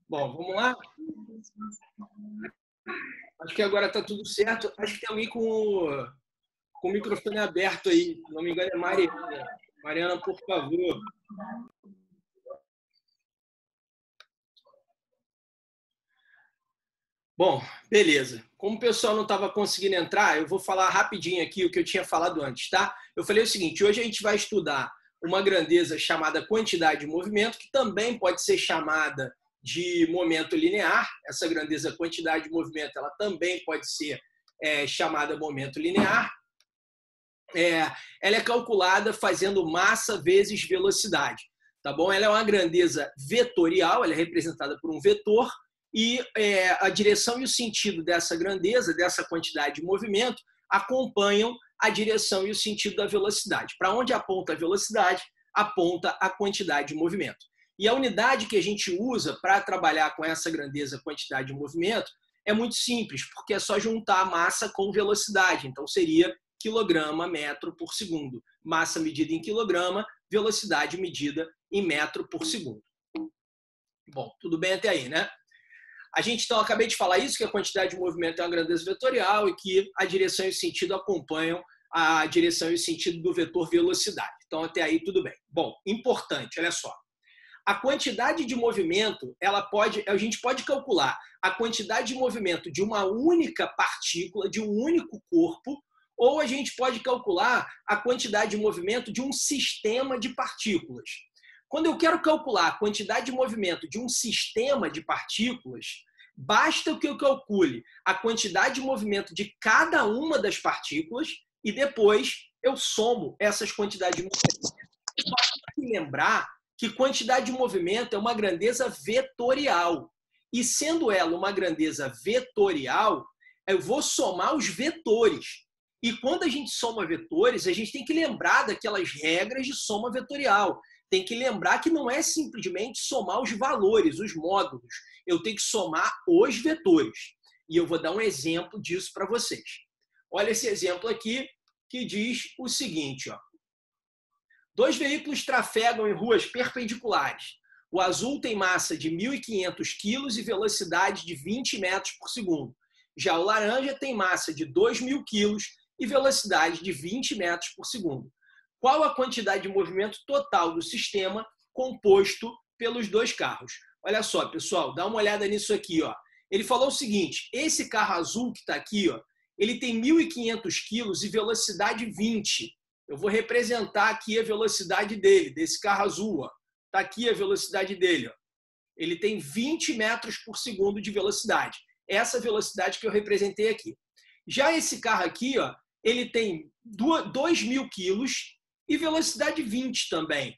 Bom, vamos lá? Acho que agora está tudo certo. Acho que tem alguém com o microfone aberto aí. Se não me engano, é Mariana. Mariana, por favor. Bom, beleza. Como o pessoal não estava conseguindo entrar, eu vou falar rapidinho aqui o que eu tinha falado antes, tá? Eu falei o seguinte, hoje a gente vai estudar uma grandeza chamada quantidade de movimento, que também pode ser chamada de momento linear. Essa grandeza quantidade de movimento, ela também pode ser chamada momento linear. Ela é calculada fazendo massa vezes velocidade, tá bom? Ela é uma grandeza vetorial, ela é representada por um vetor, e a direção e o sentido dessa grandeza, dessa quantidade de movimento, acompanham a direção e o sentido da velocidade. Para onde aponta a velocidade, aponta a quantidade de movimento. E a unidade que a gente usa para trabalhar com essa grandeza quantidade de movimento é muito simples, porque é só juntar massa com velocidade. Então, seria quilograma metro por segundo. Massa medida em quilograma, velocidade medida em metro por segundo. Bom, tudo bem até aí, né? A gente, então, acabei de falar isso, que a quantidade de movimento é uma grandeza vetorial e que a direção e o sentido acompanham a direção e o sentido do vetor velocidade. Então, até aí, tudo bem. Bom, importante, olha só. A quantidade de movimento, a gente pode calcular a quantidade de movimento de uma única partícula, de um único corpo, ou a gente pode calcular a quantidade de movimento de um sistema de partículas. Quando eu quero calcular a quantidade de movimento de um sistema de partículas, basta que eu calcule a quantidade de movimento de cada uma das partículas e depois eu somo essas quantidades de movimento. Para lembrar que quantidade de movimento é uma grandeza vetorial. E sendo ela uma grandeza vetorial, eu vou somar os vetores. E quando a gente soma vetores, a gente tem que lembrar daquelas regras de soma vetorial. Tem que lembrar que não é simplesmente somar os valores, os módulos. Eu tenho que somar os vetores. E eu vou dar um exemplo disso para vocês. Olha esse exemplo aqui, que diz o seguinte, ó. 2 veículos trafegam em ruas perpendiculares. O azul tem massa de 1.500 quilos e velocidade de 20 metros por segundo. Já o laranja tem massa de 2.000 quilos e velocidade de 20 metros por segundo. Qual a quantidade de movimento total do sistema composto pelos dois carros? Olha só, pessoal, dá uma olhada nisso aqui, ó. Ele falou o seguinte, esse carro azul que está aqui, ó, ele tem 1.500 quilos e velocidade 20. Eu vou representar aqui a velocidade dele, desse carro azul. Está aqui a velocidade dele. Ó. Ele tem 20 metros por segundo de velocidade. Essa velocidade que eu representei aqui. Já esse carro aqui, ó, ele tem 2.000 quilos e velocidade 20 também.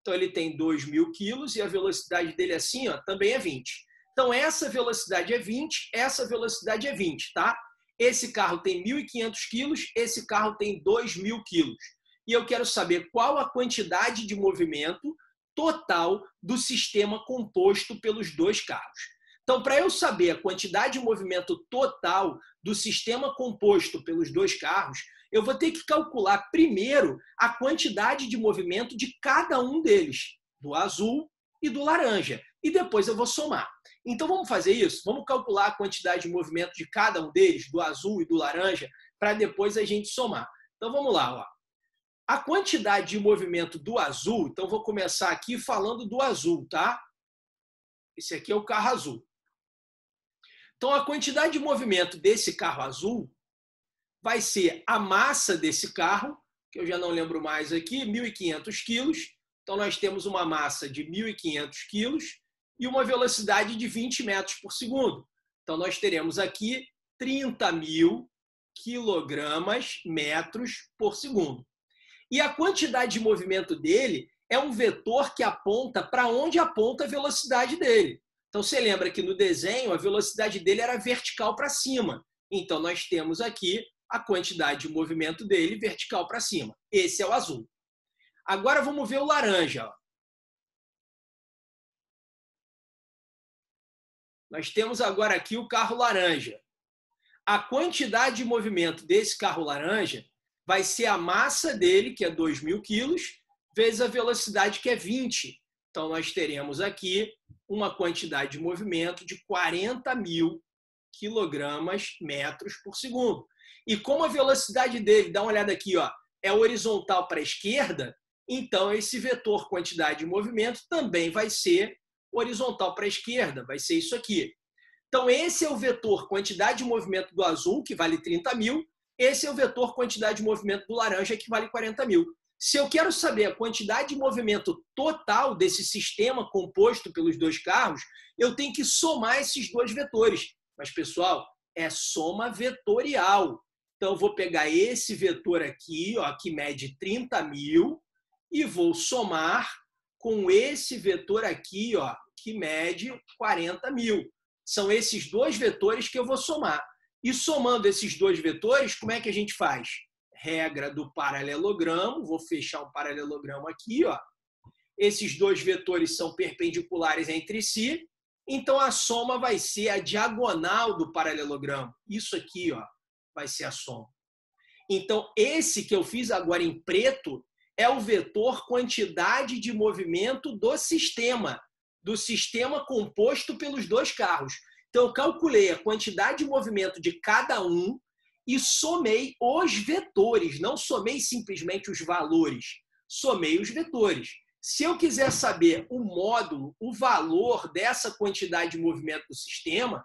Então, ele tem 2.000 quilos e a velocidade dele assim, ó, também é 20. Então, essa velocidade é 20, essa velocidade é 20, tá? Esse carro tem 1.500 quilos, esse carro tem 2.000 quilos. E eu quero saber qual a quantidade de movimento total do sistema composto pelos dois carros. Então, para eu saber a quantidade de movimento total do sistema composto pelos dois carros, eu vou ter que calcular primeiro a quantidade de movimento de cada um deles, do azul e do laranja. E depois eu vou somar. Então, vamos fazer isso? Vamos calcular a quantidade de movimento de cada um deles, do azul e do laranja, para depois a gente somar. Então, vamos lá. Ó. A quantidade de movimento do azul, então vou começar aqui falando do azul, tá? Esse aqui é o carro azul. Então, a quantidade de movimento desse carro azul vai ser a massa desse carro, que eu já não lembro mais aqui, 1.500 quilos. Então, nós temos uma massa de 1.500 quilos e uma velocidade de 20 metros por segundo. Então, nós teremos aqui 30.000 quilogramas metros por segundo. E a quantidade de movimento dele é um vetor que aponta para onde aponta a velocidade dele. Então, você lembra que no desenho a velocidade dele era vertical para cima. Então, nós temos aqui a quantidade de movimento dele vertical para cima. Esse é o azul. Agora, vamos ver o laranja. Ó. Nós temos agora aqui o carro laranja. A quantidade de movimento desse carro laranja vai ser a massa dele, que é 2.000 quilos, vezes a velocidade, que é 20. Então, nós teremos aqui uma quantidade de movimento de 40.000 quilogramas metros por segundo. E como a velocidade dele, dá uma olhada aqui, ó, é horizontal para a esquerda, então esse vetor quantidade de movimento também vai ser horizontal para a esquerda, vai ser isso aqui. Então, esse é o vetor quantidade de movimento do azul, que vale 30.000, esse é o vetor quantidade de movimento do laranja, que vale 40.000. Se eu quero saber a quantidade de movimento total desse sistema composto pelos dois carros, eu tenho que somar esses dois vetores. Mas, pessoal, é soma vetorial. Então, eu vou pegar esse vetor aqui, ó, que mede 30.000, e vou somar com esse vetor aqui, ó, que mede 40.000. São esses dois vetores que eu vou somar. E somando esses dois vetores, como é que a gente faz? Regra do paralelogramo, vou fechar um paralelogramo aqui, ó. Esses dois vetores são perpendiculares entre si, então a soma vai ser a diagonal do paralelogramo. Isso aqui, ó, vai ser a soma. Então, esse que eu fiz agora em preto é o vetor quantidade de movimento do sistema composto pelos dois carros. Então, eu calculei a quantidade de movimento de cada um e somei os vetores, não somei simplesmente os valores, somei os vetores. Se eu quiser saber o módulo, o valor dessa quantidade de movimento do sistema,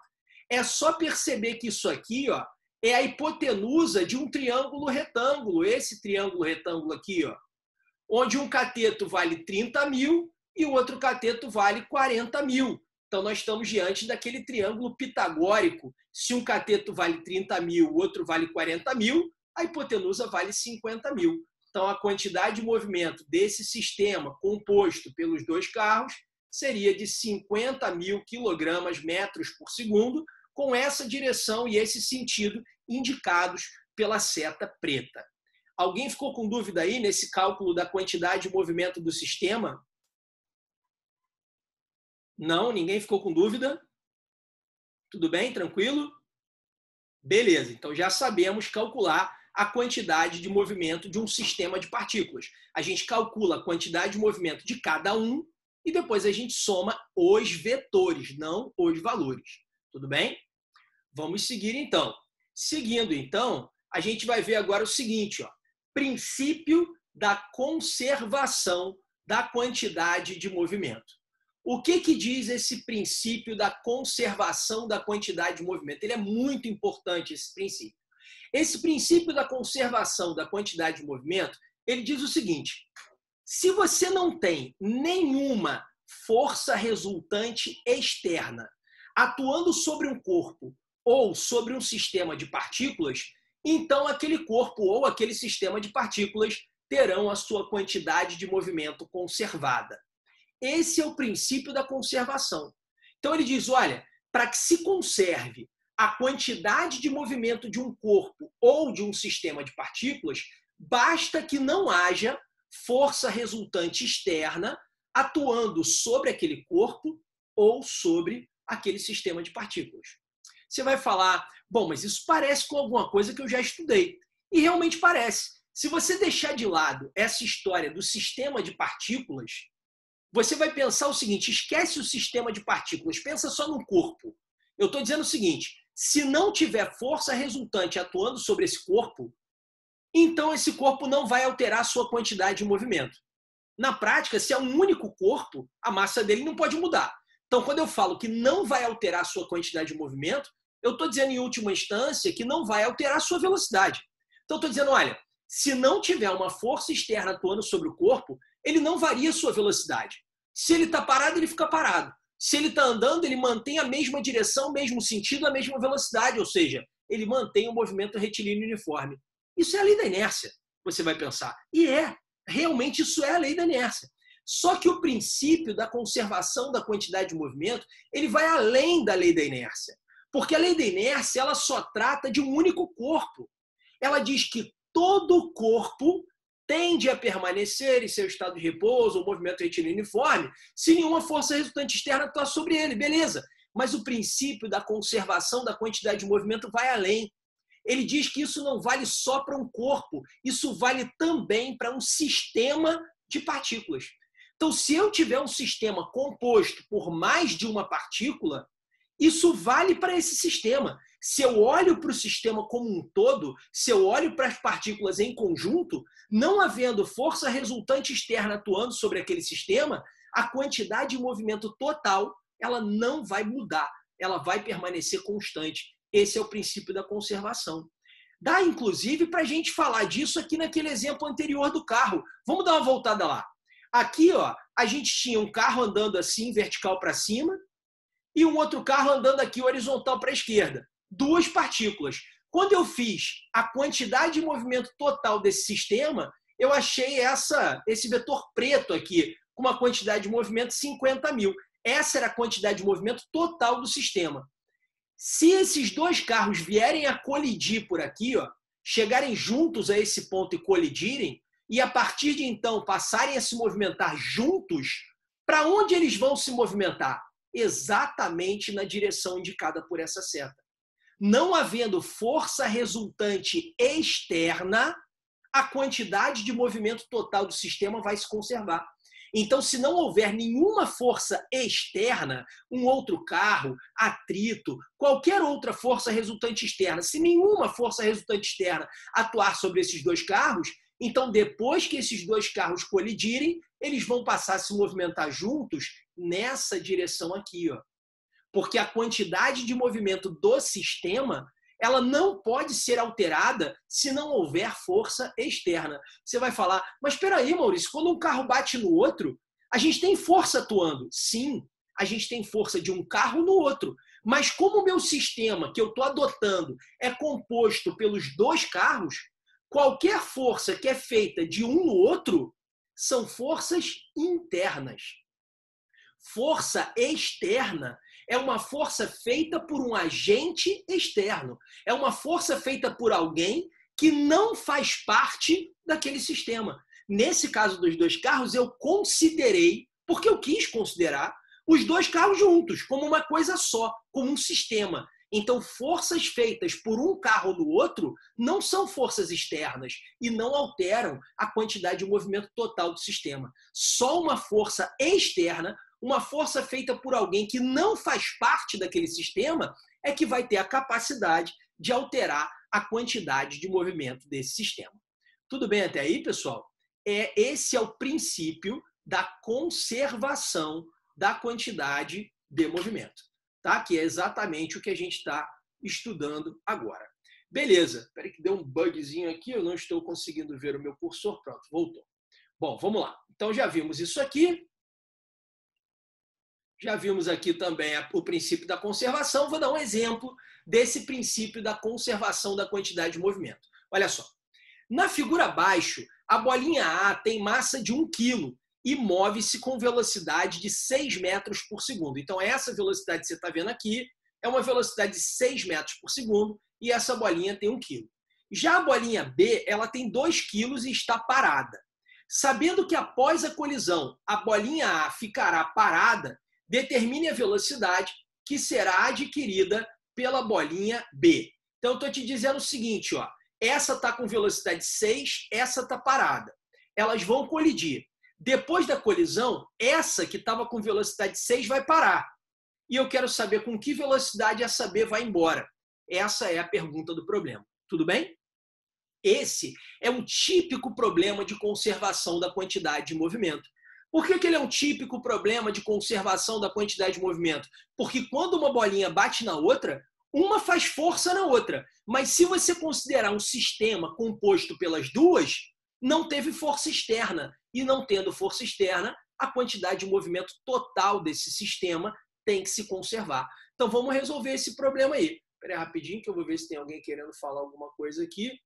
é só perceber que isso aqui, ó, é a hipotenusa de um triângulo retângulo, esse triângulo retângulo aqui, ó, onde um cateto vale 30.000 e o outro cateto vale 40.000. Então, nós estamos diante daquele triângulo pitagórico. Se um cateto vale 30.000, o outro vale 40.000, a hipotenusa vale 50.000. Então, a quantidade de movimento desse sistema composto pelos dois carros seria de 50.000 quilogramas metros por segundo, com essa direção e esse sentido indicados pela seta preta. Alguém ficou com dúvida aí nesse cálculo da quantidade de movimento do sistema? Não? Ninguém ficou com dúvida? Tudo bem? Tranquilo? Beleza, então já sabemos calcular a quantidade de movimento de um sistema de partículas. A gente calcula a quantidade de movimento de cada um e depois a gente soma os vetores, não os valores. Tudo bem? Vamos seguir então. Seguindo então, a gente vai ver agora o seguinte, ó, princípio da conservação da quantidade de movimento. O que diz esse princípio da conservação da quantidade de movimento? Ele é muito importante, esse princípio. Esse princípio da conservação da quantidade de movimento, ele diz o seguinte: se você não tem nenhuma força resultante externa atuando sobre um corpo ou sobre um sistema de partículas, então aquele corpo ou aquele sistema de partículas terão a sua quantidade de movimento conservada. Esse é o princípio da conservação. Então ele diz, olha, para que se conserve a quantidade de movimento de um corpo ou de um sistema de partículas, basta que não haja força resultante externa atuando sobre aquele corpo ou sobre aquele sistema de partículas. Você vai falar, bom, mas isso parece com alguma coisa que eu já estudei. E realmente parece. Se você deixar de lado essa história do sistema de partículas, você vai pensar o seguinte, esquece o sistema de partículas, pensa só no corpo. Eu estou dizendo o seguinte, se não tiver força resultante atuando sobre esse corpo, então esse corpo não vai alterar a sua quantidade de movimento. Na prática, se é um único corpo, a massa dele não pode mudar. Então, quando eu falo que não vai alterar a sua quantidade de movimento, eu estou dizendo, em última instância, que não vai alterar a sua velocidade. Então, estou dizendo, olha, se não tiver uma força externa atuando sobre o corpo, ele não varia a sua velocidade. Se ele está parado, ele fica parado. Se ele está andando, ele mantém a mesma direção, o mesmo sentido, a mesma velocidade, ou seja, ele mantém o movimento retilíneo uniforme. Isso é a lei da inércia, você vai pensar. E realmente isso é a lei da inércia. Só que o princípio da conservação da quantidade de movimento, ele vai além da lei da inércia. Porque a lei da inércia, ela só trata de um único corpo. Ela diz que todo corpo tende a permanecer em seu estado de repouso ou movimento retilíneo uniforme se nenhuma força resultante externa atuar sobre ele, beleza. Mas o princípio da conservação da quantidade de movimento vai além. Ele diz que isso não vale só para um corpo, isso vale também para um sistema de partículas. Então, se eu tiver um sistema composto por mais de uma partícula, isso vale para esse sistema. Se eu olho para o sistema como um todo, se eu olho para as partículas em conjunto, não havendo força resultante externa atuando sobre aquele sistema, a quantidade de movimento total ela não vai mudar, ela vai permanecer constante. Esse é o princípio da conservação. Dá, inclusive, para a gente falar disso aqui naquele exemplo anterior do carro. Vamos dar uma voltada lá. Aqui, ó, a gente tinha um carro andando assim, vertical para cima, e um outro carro andando aqui horizontal para a esquerda. Duas partículas. Quando eu fiz a quantidade de movimento total desse sistema, eu achei esse vetor preto aqui, com uma quantidade de movimento 50.000. Essa era a quantidade de movimento total do sistema. Se esses dois carros vierem a colidir por aqui, ó, chegarem juntos a esse ponto e colidirem, e a partir de então passarem a se movimentar juntos, para onde eles vão se movimentar? Exatamente na direção indicada por essa seta. Não havendo força resultante externa, a quantidade de movimento total do sistema vai se conservar. Então, se não houver nenhuma força externa, um outro carro, atrito, qualquer outra força resultante externa, se nenhuma força resultante externa atuar sobre esses dois carros, então, depois que esses dois carros colidirem, eles vão passar a se movimentar juntos nessa direção aqui, ó. Porque a quantidade de movimento do sistema ela não pode ser alterada se não houver força externa. Você vai falar, mas espera aí, Maurício, quando um carro bate no outro, a gente tem força atuando. Sim, a gente tem força de um carro no outro. Mas como o meu sistema que eu estou adotando é composto pelos dois carros, qualquer força que é feita de um no outro são forças internas. Força externa é uma força feita por um agente externo. É uma força feita por alguém que não faz parte daquele sistema. Nesse caso dos dois carros, eu considerei, porque eu quis considerar, os dois carros juntos, como uma coisa só, como um sistema. Então, forças feitas por um carro no outro não são forças externas e não alteram a quantidade de movimento total do sistema. Só uma força externa, uma força feita por alguém que não faz parte daquele sistema, é que vai ter a capacidade de alterar a quantidade de movimento desse sistema. Tudo bem até aí, pessoal? Esse é o princípio da conservação da quantidade de movimento, tá? Que é exatamente o que a gente está estudando agora. Beleza, espera que deu um bugzinho aqui, eu não estou conseguindo ver o meu cursor. Pronto, voltou. Bom, vamos lá. Então já vimos isso aqui. Já vimos aqui também o princípio da conservação. Vou dar um exemplo desse princípio da conservação da quantidade de movimento. Olha só. Na figura abaixo, a bolinha A tem massa de 1 kg e move-se com velocidade de 6 metros por segundo. Então, essa velocidade que você está vendo aqui é uma velocidade de 6 metros por segundo e essa bolinha tem 1 kg. Já a bolinha B, ela tem 2 kg e está parada. Sabendo que após a colisão, a bolinha A ficará parada, determine a velocidade que será adquirida pela bolinha B. Então, eu estou te dizendo o seguinte, ó, essa está com velocidade 6, essa está parada. Elas vão colidir. Depois da colisão, essa que estava com velocidade 6 vai parar. E eu quero saber com que velocidade essa B vai embora. Essa é a pergunta do problema. Tudo bem? Esse é um típico problema de conservação da quantidade de movimento. Por que ele é um típico problema de conservação da quantidade de movimento? Porque quando uma bolinha bate na outra, uma faz força na outra. Mas se você considerar um sistema composto pelas duas, não teve força externa. E não tendo força externa, a quantidade de movimento total desse sistema tem que se conservar. Então vamos resolver esse problema aí. Espera aí rapidinho que eu vou ver se tem alguém querendo falar alguma coisa aqui.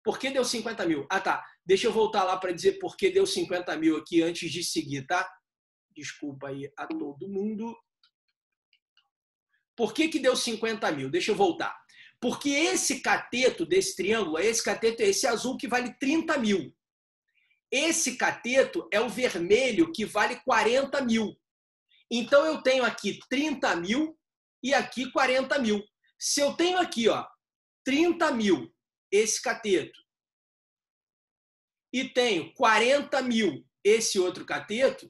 Por que deu 50 mil? Ah, tá. Deixa eu voltar lá para dizer por que deu 50 mil aqui antes de seguir, tá? Desculpa aí a todo mundo. Por que deu 50 mil? Deixa eu voltar. Porque esse cateto desse triângulo, esse cateto é esse azul que vale 30 mil. Esse cateto é o vermelho que vale 40 mil. Então, eu tenho aqui 30 mil e aqui 40 mil. Se eu tenho aqui, ó, 30 mil, esse cateto, e tenho 40 mil, esse outro cateto,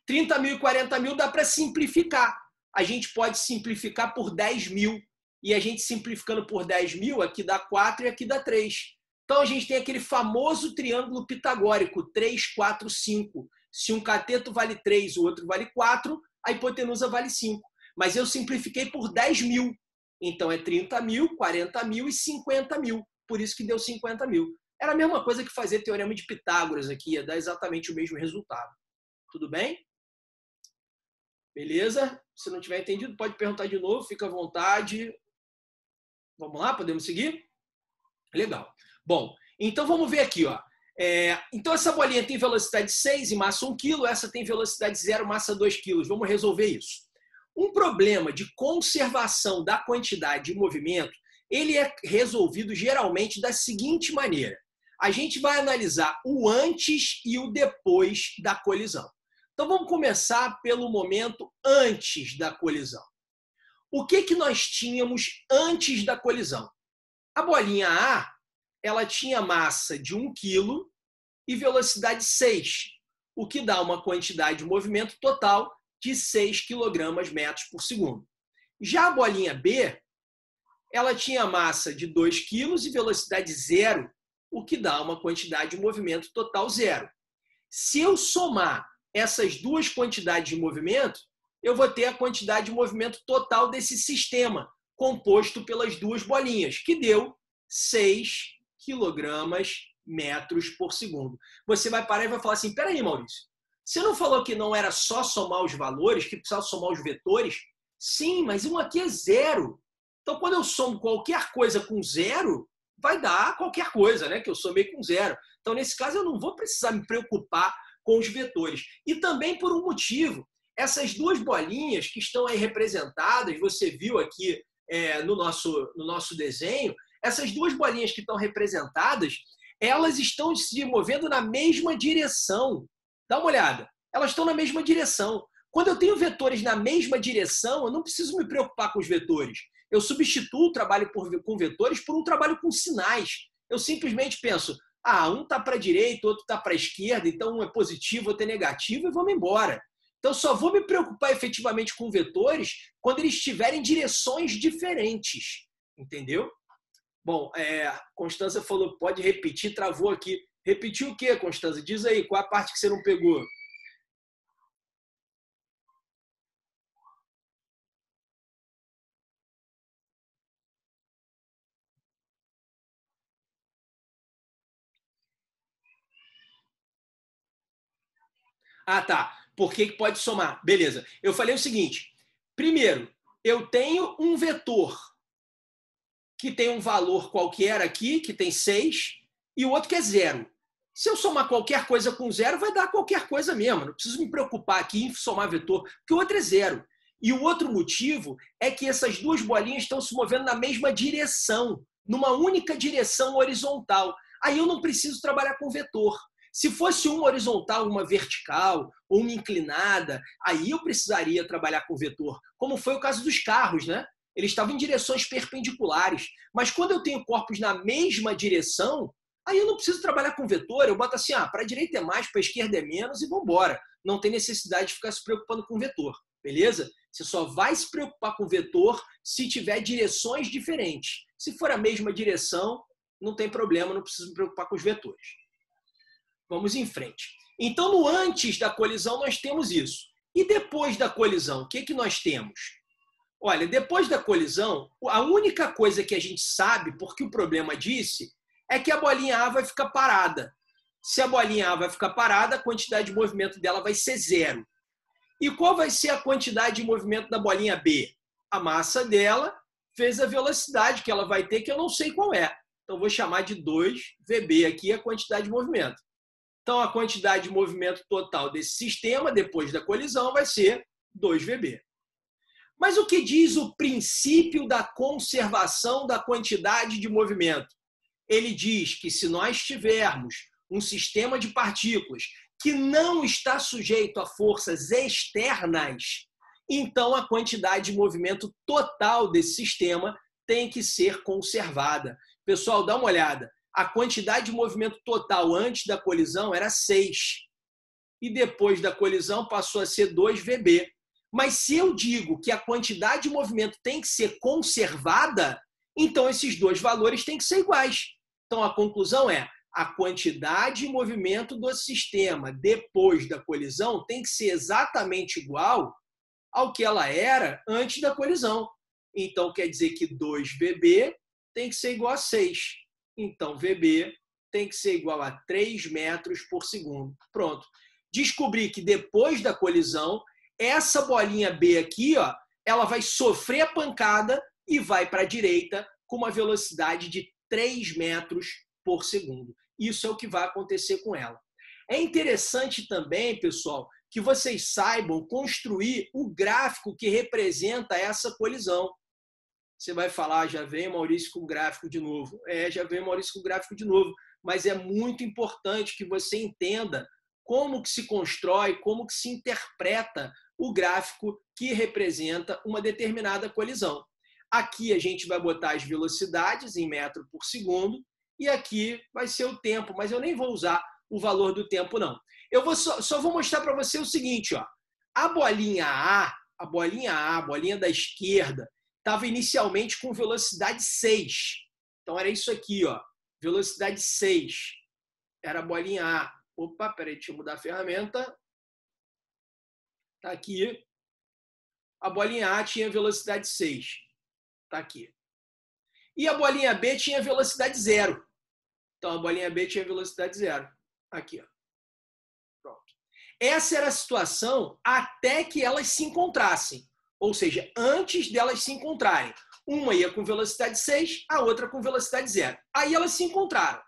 30.000 e 40.000 dá para simplificar. A gente pode simplificar por 10.000. E a gente simplificando por 10.000, aqui dá 4 e aqui dá 3. Então, a gente tem aquele famoso triângulo pitagórico, 3, 4, 5. Se um cateto vale 3, o outro vale 4, a hipotenusa vale 5. Mas eu simplifiquei por 10.000. Então, é 30.000, 40.000 e 50.000. Por isso que deu 50.000. Era a mesma coisa que fazer teorema de Pitágoras aqui, ia dar exatamente o mesmo resultado. Tudo bem? Beleza? Se não tiver entendido, pode perguntar de novo, fica à vontade. Vamos lá, podemos seguir? Legal. Bom, então vamos ver aqui, ó. Então essa bolinha tem velocidade 6 e massa 1 kg, essa tem velocidade 0, massa 2 kg. Vamos resolver isso. Um problema de conservação da quantidade de movimento, ele é resolvido geralmente da seguinte maneira. A gente vai analisar o antes e o depois da colisão. Então vamos começar pelo momento antes da colisão. O que nós tínhamos antes da colisão? A bolinha A, ela tinha massa de 1 kg e velocidade 6, o que dá uma quantidade de movimento total de 6 kg/s. Já a bolinha B, ela tinha massa de 2 kg e velocidade 0, o que dá uma quantidade de movimento total 0. Se eu somar essas duas quantidades de movimento, eu vou ter a quantidade de movimento total desse sistema, composto pelas duas bolinhas, que deu 6 kg/s. Você vai parar e vai falar assim, peraí, Maurício, você não falou que não era só somar os valores, que precisava somar os vetores? Sim, mas um aqui é 0. Então, quando eu somo qualquer coisa com 0, vai dar qualquer coisa, né? Que eu somei com 0. Então, nesse caso, eu não vou precisar me preocupar com os vetores. E também por um motivo. Essas duas bolinhas que estão aí representadas, você viu aqui no nosso desenho, essas duas bolinhas que estão representadas, elas estão se movendo na mesma direção. Dá uma olhada. Elas estão na mesma direção. Quando eu tenho vetores na mesma direção, eu não preciso me preocupar com os vetores. Eu substituo o trabalho com vetores por um trabalho com sinais. Eu simplesmente penso, um está para a direita, outro está para a esquerda, então um é positivo, outro é negativo, e vamos embora. Então, só vou me preocupar efetivamente com vetores quando eles tiverem direções diferentes. Entendeu? Bom, Constança falou, pode repetir, travou aqui. Repetiu o quê, Constança? Diz aí, qual a parte que você não pegou? Tá. Por que pode somar? Beleza. Eu falei o seguinte. Primeiro, eu tenho um vetor que tem um valor qualquer aqui, que tem 6, e o outro que é 0. Se eu somar qualquer coisa com 0, vai dar qualquer coisa mesmo. Não preciso me preocupar aqui em somar vetor, porque o outro é 0. E o outro motivo é que essas duas bolinhas estão se movendo na mesma direção, numa única direção horizontal. Aí eu não preciso trabalhar com vetor. Se fosse uma horizontal, uma vertical ou uma inclinada, aí eu precisaria trabalhar com vetor, como foi o caso dos carros, né? Eles estavam em direções perpendiculares. Mas quando eu tenho corpos na mesma direção, aí eu não preciso trabalhar com vetor, eu boto assim, para a direita é mais, para a esquerda é menos e vamos embora. Não tem necessidade de ficar se preocupando com vetor, beleza? Você só vai se preocupar com vetor se tiver direções diferentes. Se for a mesma direção, não tem problema, não preciso me preocupar com os vetores. Vamos em frente. Então, no antes da colisão, nós temos isso. E depois da colisão, o que nós temos? Olha, depois da colisão, a única coisa que a gente sabe, porque o problema disse, é que a bolinha A vai ficar parada. Se a bolinha A vai ficar parada, a quantidade de movimento dela vai ser 0. E qual vai ser a quantidade de movimento da bolinha B? A massa dela vezes a velocidade que ela vai ter, que eu não sei qual é. Então, vou chamar de 2VB aqui a quantidade de movimento. Então, a quantidade de movimento total desse sistema, depois da colisão, vai ser 2VB. Mas o que diz o princípio da conservação da quantidade de movimento? Ele diz que se nós tivermos um sistema de partículas que não está sujeito a forças externas, então a quantidade de movimento total desse sistema tem que ser conservada. Pessoal, dá uma olhada. A quantidade de movimento total antes da colisão era 6. e depois da colisão passou a ser 2VB. Mas se eu digo que a quantidade de movimento tem que ser conservada, então esses dois valores têm que ser iguais. Então a conclusão é: a quantidade de movimento do sistema depois da colisão tem que ser exatamente igual ao que ela era antes da colisão. Então quer dizer que 2VB tem que ser igual a 6. Então VB tem que ser igual a 3 metros por segundo. Pronto. Descobri que depois da colisão, essa bolinha B aqui, ó, ela vai sofrer a pancada e vai para a direita com uma velocidade de 3 metros por segundo. Isso é o que vai acontecer com ela. É interessante também, pessoal, que vocês saibam construir o gráfico que representa essa colisão. Você vai falar, já vem Maurício com o gráfico de novo. Já vem Maurício com o gráfico de novo. Mas é muito importante que você entenda como que se constrói, como que se interpreta o gráfico que representa uma determinada colisão. Aqui a gente vai botar as velocidades em metro por segundo e aqui vai ser o tempo, mas eu nem vou usar o valor do tempo, não. Eu só vou mostrar para você o seguinte, ó. A bolinha da esquerda, estava inicialmente com velocidade 6. Então era isso aqui, ó. Velocidade 6. Era a bolinha A. Opa, peraí, deixa eu mudar a ferramenta. Está aqui. A bolinha A tinha velocidade 6. Está aqui. E a bolinha B tinha velocidade 0. Então, a bolinha B tinha velocidade 0. Aqui, ó. Pronto. Essa era a situação até que elas se encontrassem. Ou seja, antes delas se encontrarem. Uma ia com velocidade 6, a outra com velocidade 0. Aí elas se encontraram.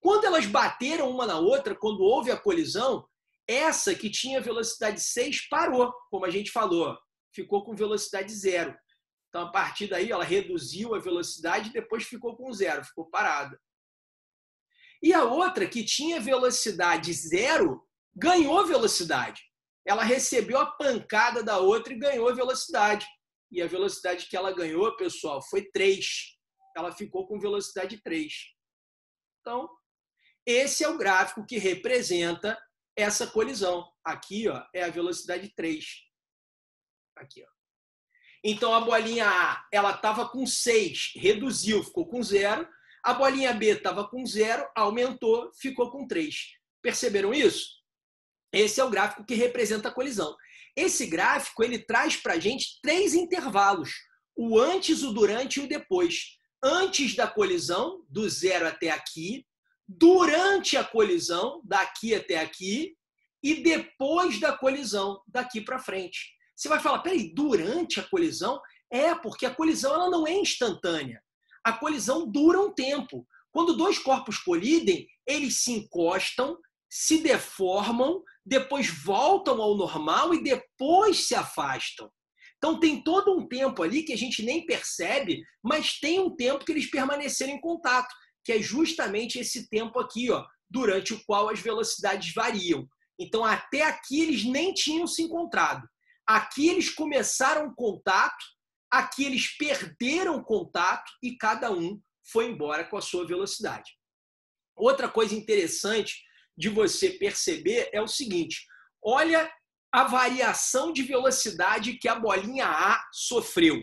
Quando elas bateram uma na outra, quando houve a colisão, essa que tinha velocidade 6 parou, como a gente falou, ficou com velocidade 0. Então, a partir daí, ela reduziu a velocidade e depois ficou com 0, ficou parada. E a outra, que tinha velocidade 0, ganhou velocidade. Ela recebeu a pancada da outra e ganhou velocidade. E a velocidade que ela ganhou, pessoal, foi 3. Ela ficou com velocidade 3. Então, esse é o gráfico que representa essa colisão. Aqui, ó, é a velocidade 3. Aqui, ó. Então, a bolinha A ela estava com 6, reduziu, ficou com 0. A bolinha B estava com 0, aumentou, ficou com 3. Perceberam isso? Esse é o gráfico que representa a colisão. Esse gráfico ele traz para a gente 3 intervalos. O antes, o durante e o depois. Antes da colisão, do 0 até aqui. Durante a colisão, daqui até aqui, e depois da colisão, daqui para frente. Você vai falar, peraí, durante a colisão? Porque a colisão ela não é instantânea. A colisão dura um tempo. Quando dois corpos colidem, eles se encostam, se deformam, depois voltam ao normal e depois se afastam. Então tem todo um tempo ali que a gente nem percebe, mas tem um tempo que eles permaneceram em contato, que é justamente esse tempo aqui, ó, durante o qual as velocidades variam. Então, até aqui eles nem tinham se encontrado. Aqui eles começaram contato, aqui eles perderam contato e cada um foi embora com a sua velocidade. Outra coisa interessante de você perceber é o seguinte, olha a variação de velocidade que a bolinha A sofreu.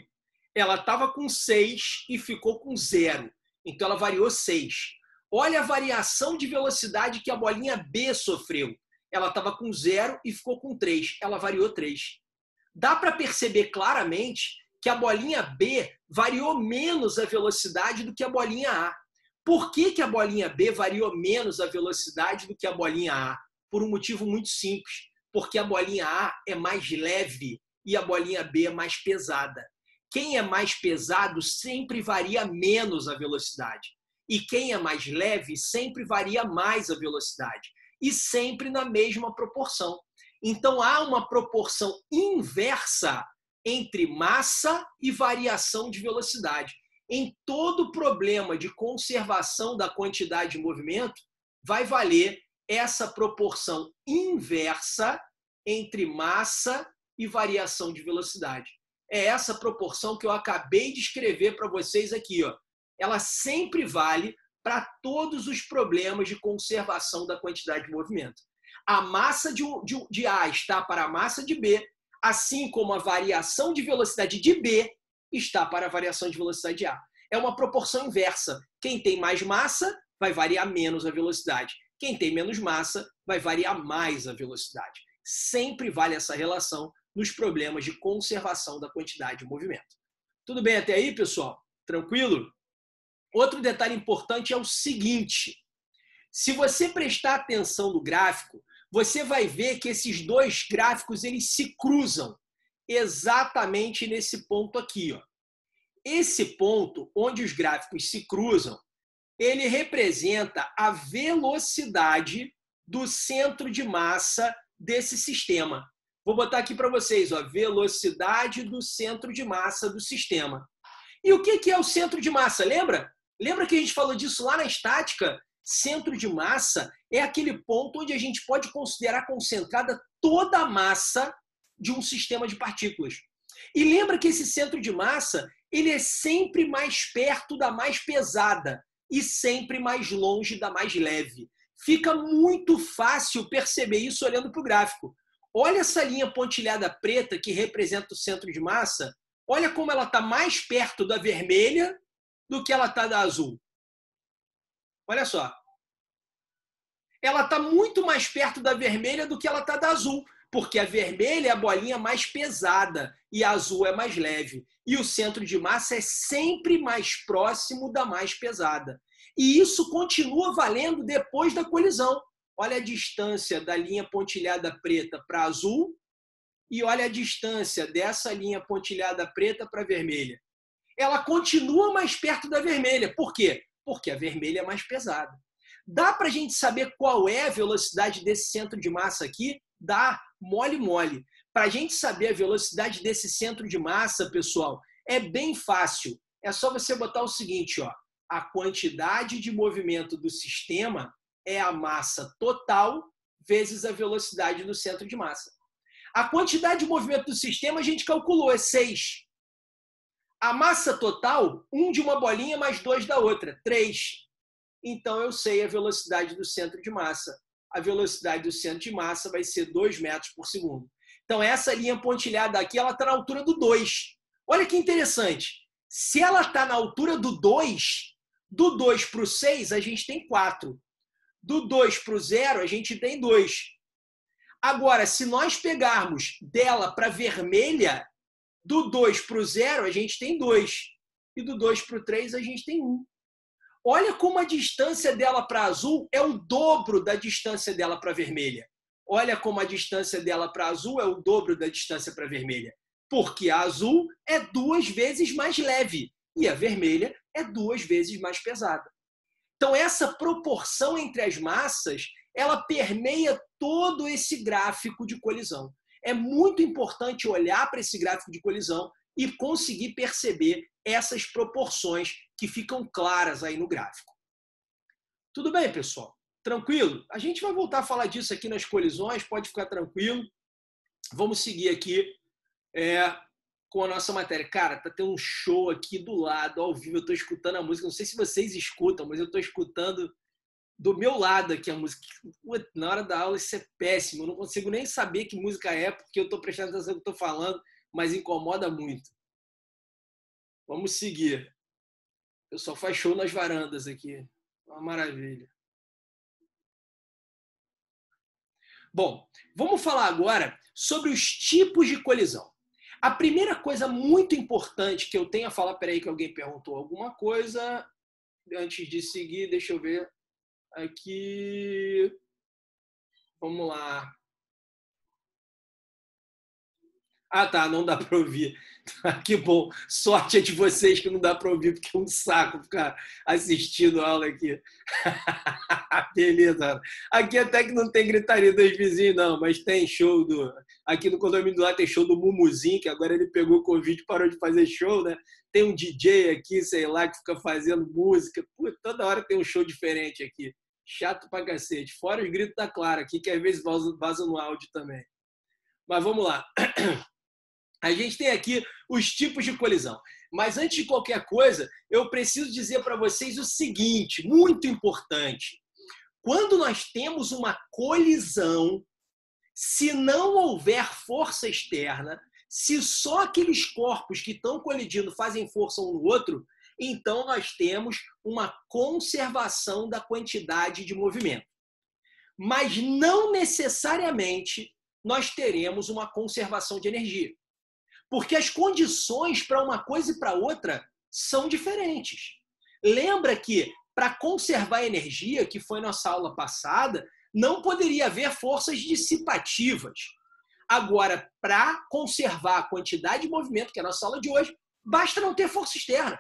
Ela estava com 6 e ficou com 0. Então, ela variou 6. Olha a variação de velocidade que a bolinha B sofreu. Ela estava com 0 e ficou com 3. Ela variou 3. Dá para perceber claramente que a bolinha B variou menos a velocidade do que a bolinha A. Por que a bolinha B variou menos a velocidade do que a bolinha A? Por um motivo muito simples. Porque a bolinha A é mais leve e a bolinha B é mais pesada. Quem é mais pesado sempre varia menos a velocidade. E quem é mais leve sempre varia mais a velocidade. E sempre na mesma proporção. Então, há uma proporção inversa entre massa e variação de velocidade. Em todo problema de conservação da quantidade de movimento, vai valer essa proporção inversa entre massa e variação de velocidade. É essa proporção que eu acabei de escrever para vocês aqui, ó. Ela sempre vale para todos os problemas de conservação da quantidade de movimento. a massa de A está para a massa de B, assim como a variação de velocidade de B está para a variação de velocidade de A. É uma proporção inversa. Quem tem mais massa vai variar menos a velocidade. Quem tem menos massa vai variar mais a velocidade. Sempre vale essa relação nos problemas de conservação da quantidade de movimento. Tudo bem até aí, pessoal? Tranquilo? Outro detalhe importante é o seguinte. Se você prestar atenção no gráfico, você vai ver que esses dois gráficos eles se cruzam exatamente nesse ponto aqui. Ó. Esse ponto, onde os gráficos se cruzam, ele representa a velocidade do centro de massa desse sistema. Vou botar aqui para vocês, ó, velocidade do centro de massa do sistema. E o que é o centro de massa? Lembra? Lembra que a gente falou disso lá na estática? Centro de massa é aquele ponto onde a gente pode considerar concentrada toda a massa de um sistema de partículas. E lembra que esse centro de massa ele é sempre mais perto da mais pesada e sempre mais longe da mais leve. Fica muito fácil perceber isso olhando para o gráfico. Olha essa linha pontilhada preta que representa o centro de massa. Olha como ela está mais perto da vermelha do que ela está da azul. Olha só. Ela está muito mais perto da vermelha do que ela está da azul, porque a vermelha é a bolinha mais pesada e a azul é mais leve. E o centro de massa é sempre mais próximo da mais pesada. E isso continua valendo depois da colisão. Olha a distância da linha pontilhada preta para azul e olha a distância dessa linha pontilhada preta para vermelha. Ela continua mais perto da vermelha. Por quê? Porque a vermelha é mais pesada. Dá para a gente saber qual é a velocidade desse centro de massa aqui? Dá, mole. Para a gente saber a velocidade desse centro de massa, pessoal, é bem fácil. É só você botar o seguinte, ó, a quantidade de movimento do sistema é a massa total vezes a velocidade do centro de massa. A quantidade de movimento do sistema a gente calculou, é 6. A massa total, 1 de uma bolinha mais 2 da outra, 3. Então, eu sei a velocidade do centro de massa. A velocidade do centro de massa vai ser 2 metros por segundo. Então, essa linha pontilhada aqui, ela está na altura do 2. Olha que interessante. Se ela está na altura do 2 para o 6, a gente tem 4. Do 2 para o 0, a gente tem 2. Agora, se nós pegarmos dela para vermelha, do 2 para o 0, a gente tem 2. E do 2 para o 3, a gente tem 1. Olha como a distância dela para azul é o dobro da distância dela para vermelha. Olha como a distância dela para azul é o dobro da distância para vermelha. Porque a azul é 2 vezes mais leve e a vermelha é 2 vezes mais pesada. Então, essa proporção entre as massas, ela permeia todo esse gráfico de colisão. É muito importante olhar para esse gráfico de colisão e conseguir perceber essas proporções que ficam claras aí no gráfico. Tudo bem, pessoal? Tranquilo? A gente vai voltar a falar disso aqui nas colisões, pode ficar tranquilo. Vamos seguir aqui com a nossa matéria. Cara, tá tendo um show aqui do lado, ao vivo, eu estou escutando a música, não sei se vocês escutam, mas eu estou escutando do meu lado aqui a música. Na hora da aula isso é péssimo, eu não consigo nem saber que música é, porque eu estou prestando atenção no que eu estou falando, mas incomoda muito. Vamos seguir. O pessoal faz show nas varandas aqui. Uma maravilha. Bom, vamos falar agora sobre os tipos de colisão. A primeira coisa muito importante que eu tenho a falar... Peraí que alguém perguntou alguma coisa. Antes de seguir, deixa eu ver aqui. Vamos lá. Ah, tá, não dá para ouvir. Que bom. Sorte é de vocês que não dá para ouvir, porque é um saco ficar assistindo a aula aqui. Beleza. Aqui até que não tem gritaria dos vizinhos, não, mas tem show do... Aqui no condomínio do lado tem show do Mumuzinho, que agora ele pegou o Covid e parou de fazer show, né? Tem um DJ aqui, sei lá, que fica fazendo música. Pô, toda hora tem um show diferente aqui. Chato pra cacete. Fora os gritos da Clara aqui, que às vezes vaza no áudio também. Mas vamos lá. A gente tem aqui os tipos de colisão. Mas antes de qualquer coisa, eu preciso dizer para vocês o seguinte, muito importante. Quando nós temos uma colisão, se não houver força externa, se só aqueles corpos que estão colidindo fazem força um no outro, então nós temos uma conservação da quantidade de movimento. Mas não necessariamente nós teremos uma conservação de energia. Porque as condições para uma coisa e para outra são diferentes. Lembra que para conservar energia, que foi nossa aula passada, não poderia haver forças dissipativas. Agora, para conservar a quantidade de movimento, que é a nossa aula de hoje, basta não ter força externa.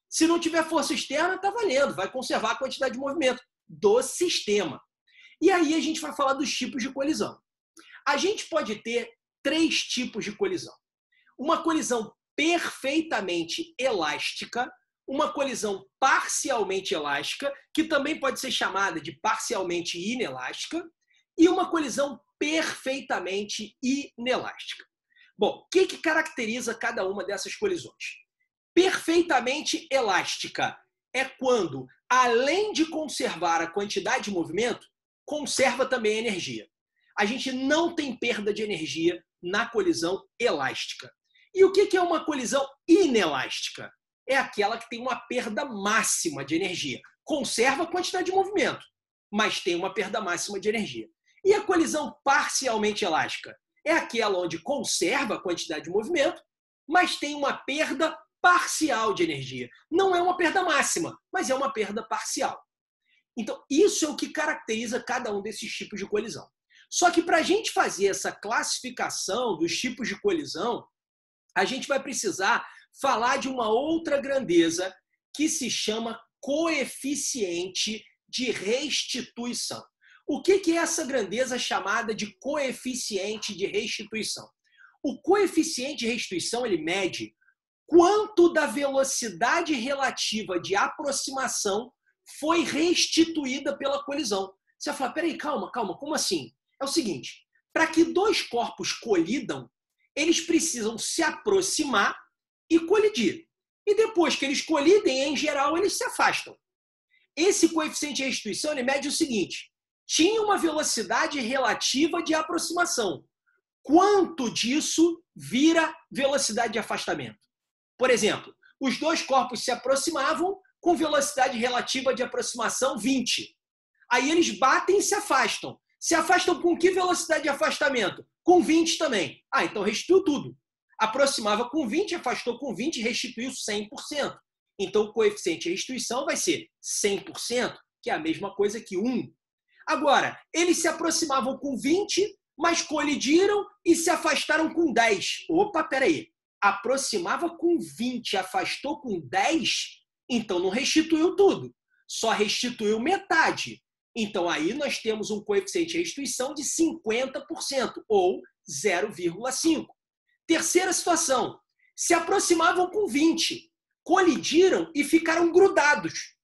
Se não tiver força externa, está valendo, vai conservar a quantidade de movimento do sistema. E aí a gente vai falar dos tipos de colisão. A gente pode ter 3 tipos de colisão. Uma colisão perfeitamente elástica, uma colisão parcialmente elástica, que também pode ser chamada de parcialmente inelástica, e uma colisão perfeitamente inelástica. Bom, o que caracteriza cada uma dessas colisões? Perfeitamente elástica é quando, além de conservar a quantidade de movimento, conserva também a energia. A gente não tem perda de energia na colisão elástica. E o que é uma colisão inelástica? É aquela que tem uma perda máxima de energia. Conserva a quantidade de movimento, mas tem uma perda máxima de energia. E a colisão parcialmente elástica? É aquela onde conserva a quantidade de movimento, mas tem uma perda parcial de energia. Não é uma perda máxima, mas é uma perda parcial. Então, isso é o que caracteriza cada um desses tipos de colisão. Só que para a gente fazer essa classificação dos tipos de colisão, a gente vai precisar falar de uma outra grandeza que se chama coeficiente de restituição. O que é essa grandeza chamada de coeficiente de restituição? O coeficiente de restituição ele mede quanto da velocidade relativa de aproximação foi restituída pela colisão. Você vai falar, peraí, calma, como assim? É o seguinte, para que 2 corpos colidam, eles precisam se aproximar e colidir. E depois que eles colidem, em geral, eles se afastam. Esse coeficiente de restituição ele mede o seguinte, tinha uma velocidade relativa de aproximação. Quanto disso vira velocidade de afastamento? Por exemplo, os 2 corpos se aproximavam com velocidade relativa de aproximação 20. Aí eles batem e se afastam. Se afastam com que velocidade de afastamento? Com 20 também. Então restituiu tudo. Aproximava com 20, afastou com 20 e restituiu 100%. Então o coeficiente de restituição vai ser 100%, que é a mesma coisa que 1. Agora, eles se aproximavam com 20, mas colidiram e se afastaram com 10. Opa, peraí. Aproximava com 20, afastou com 10, então não restituiu tudo. Só restituiu metade. Então aí nós temos um coeficiente de restituição de 50%, ou 0,5. Terceira situação. Se aproximavam com 20, colidiram e ficaram grudados.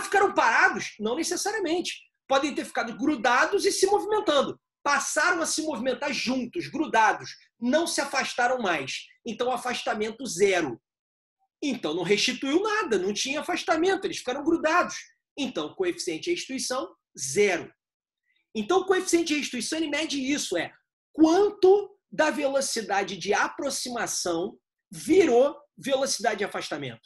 Ficaram parados? Não necessariamente. Podem ter ficado grudados e se movimentando. Passaram a se movimentar juntos, grudados. Não se afastaram mais. Então, afastamento 0. Então, não restituiu nada, não tinha afastamento, eles ficaram grudados. Então, coeficiente de restituição, 0. Então, o coeficiente de restituição ele mede isso, quanto da velocidade de aproximação virou velocidade de afastamento.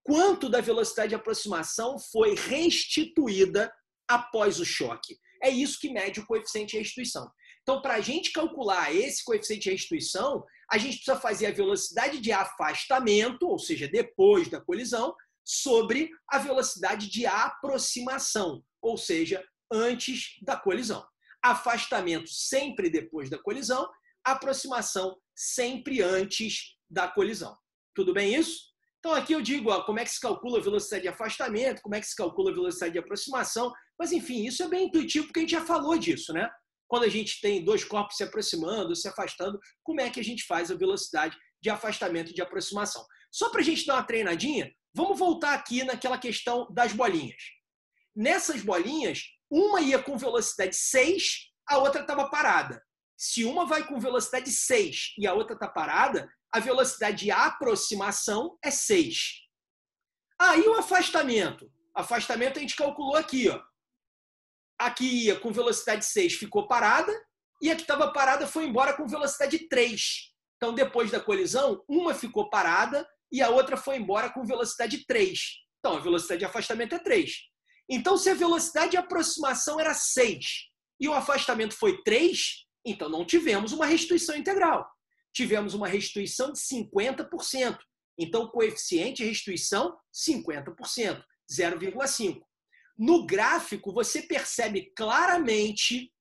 Quanto da velocidade de aproximação foi restituída após o choque. É isso que mede o coeficiente de restituição. Então, para a gente calcular esse coeficiente de restituição, a gente precisa fazer a velocidade de afastamento, ou seja, depois da colisão, sobre a velocidade de aproximação, ou seja, antes da colisão. Afastamento sempre depois da colisão, aproximação sempre antes da colisão. Tudo bem isso? Então aqui eu digo como é que se calcula a velocidade de afastamento, como é que se calcula a velocidade de aproximação, mas enfim, isso é bem intuitivo porque a gente já falou disso, né? Quando a gente tem 2 corpos se aproximando, se afastando, como é que a gente faz a velocidade de afastamento e de aproximação? Só para a gente dar uma treinadinha, vamos voltar aqui naquela questão das bolinhas. Nessas bolinhas, uma ia com velocidade 6, a outra estava parada. Se uma vai com velocidade 6 e a outra está parada, a velocidade de aproximação é 6. E o afastamento? Afastamento a gente calculou aqui, aqui ia com velocidade 6, ficou parada, e a que estava parada foi embora com velocidade 3. Então, depois da colisão, uma ficou parada e a outra foi embora com velocidade 3. Então, a velocidade de afastamento é 3. Então, se a velocidade de aproximação era 6 e o afastamento foi 3, então não tivemos uma restituição integral. Tivemos uma restituição de 50%. Então, o coeficiente de restituição, 50%, 0,5. No gráfico, você percebe claramente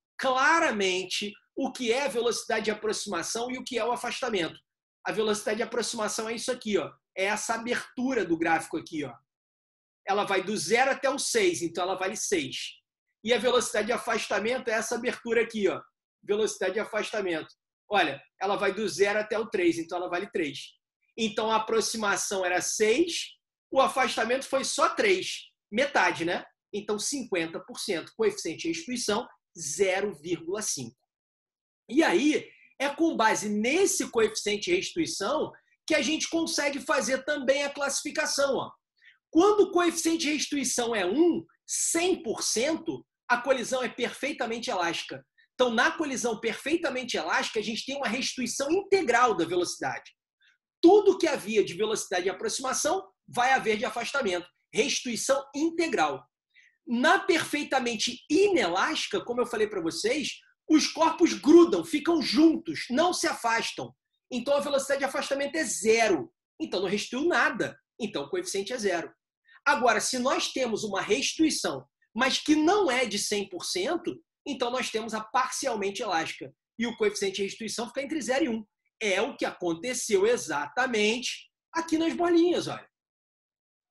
o que é a velocidade de aproximação e o que é o afastamento. A velocidade de aproximação é isso aqui, ó. É essa abertura do gráfico aqui, ó. Ela vai do 0 até o 6, então ela vale 6. E a velocidade de afastamento é essa abertura aqui, ó. Velocidade de afastamento. Olha, ela vai do 0 até o 3, então ela vale 3. Então a aproximação era 6, o afastamento foi só 3. Metade, né? Então 50%. Coeficiente de restituição, 0,5. E aí, é com base nesse coeficiente de restituição que a gente consegue fazer também a classificação, ó. Quando o coeficiente de restituição é 1, 100%, a colisão é perfeitamente elástica. Então, na colisão perfeitamente elástica, a gente tem uma restituição integral da velocidade. Tudo que havia de velocidade de aproximação vai haver de afastamento. Restituição integral. Na perfeitamente inelástica, como eu falei para vocês, os corpos grudam, ficam juntos, não se afastam. Então, a velocidade de afastamento é 0. Então, não restituiu nada. Então, o coeficiente é 0. Agora, se nós temos uma restituição, mas que não é de 100%, então nós temos a parcialmente elástica. E o coeficiente de restituição fica entre 0 e 1. É o que aconteceu exatamente aqui nas bolinhas, olha.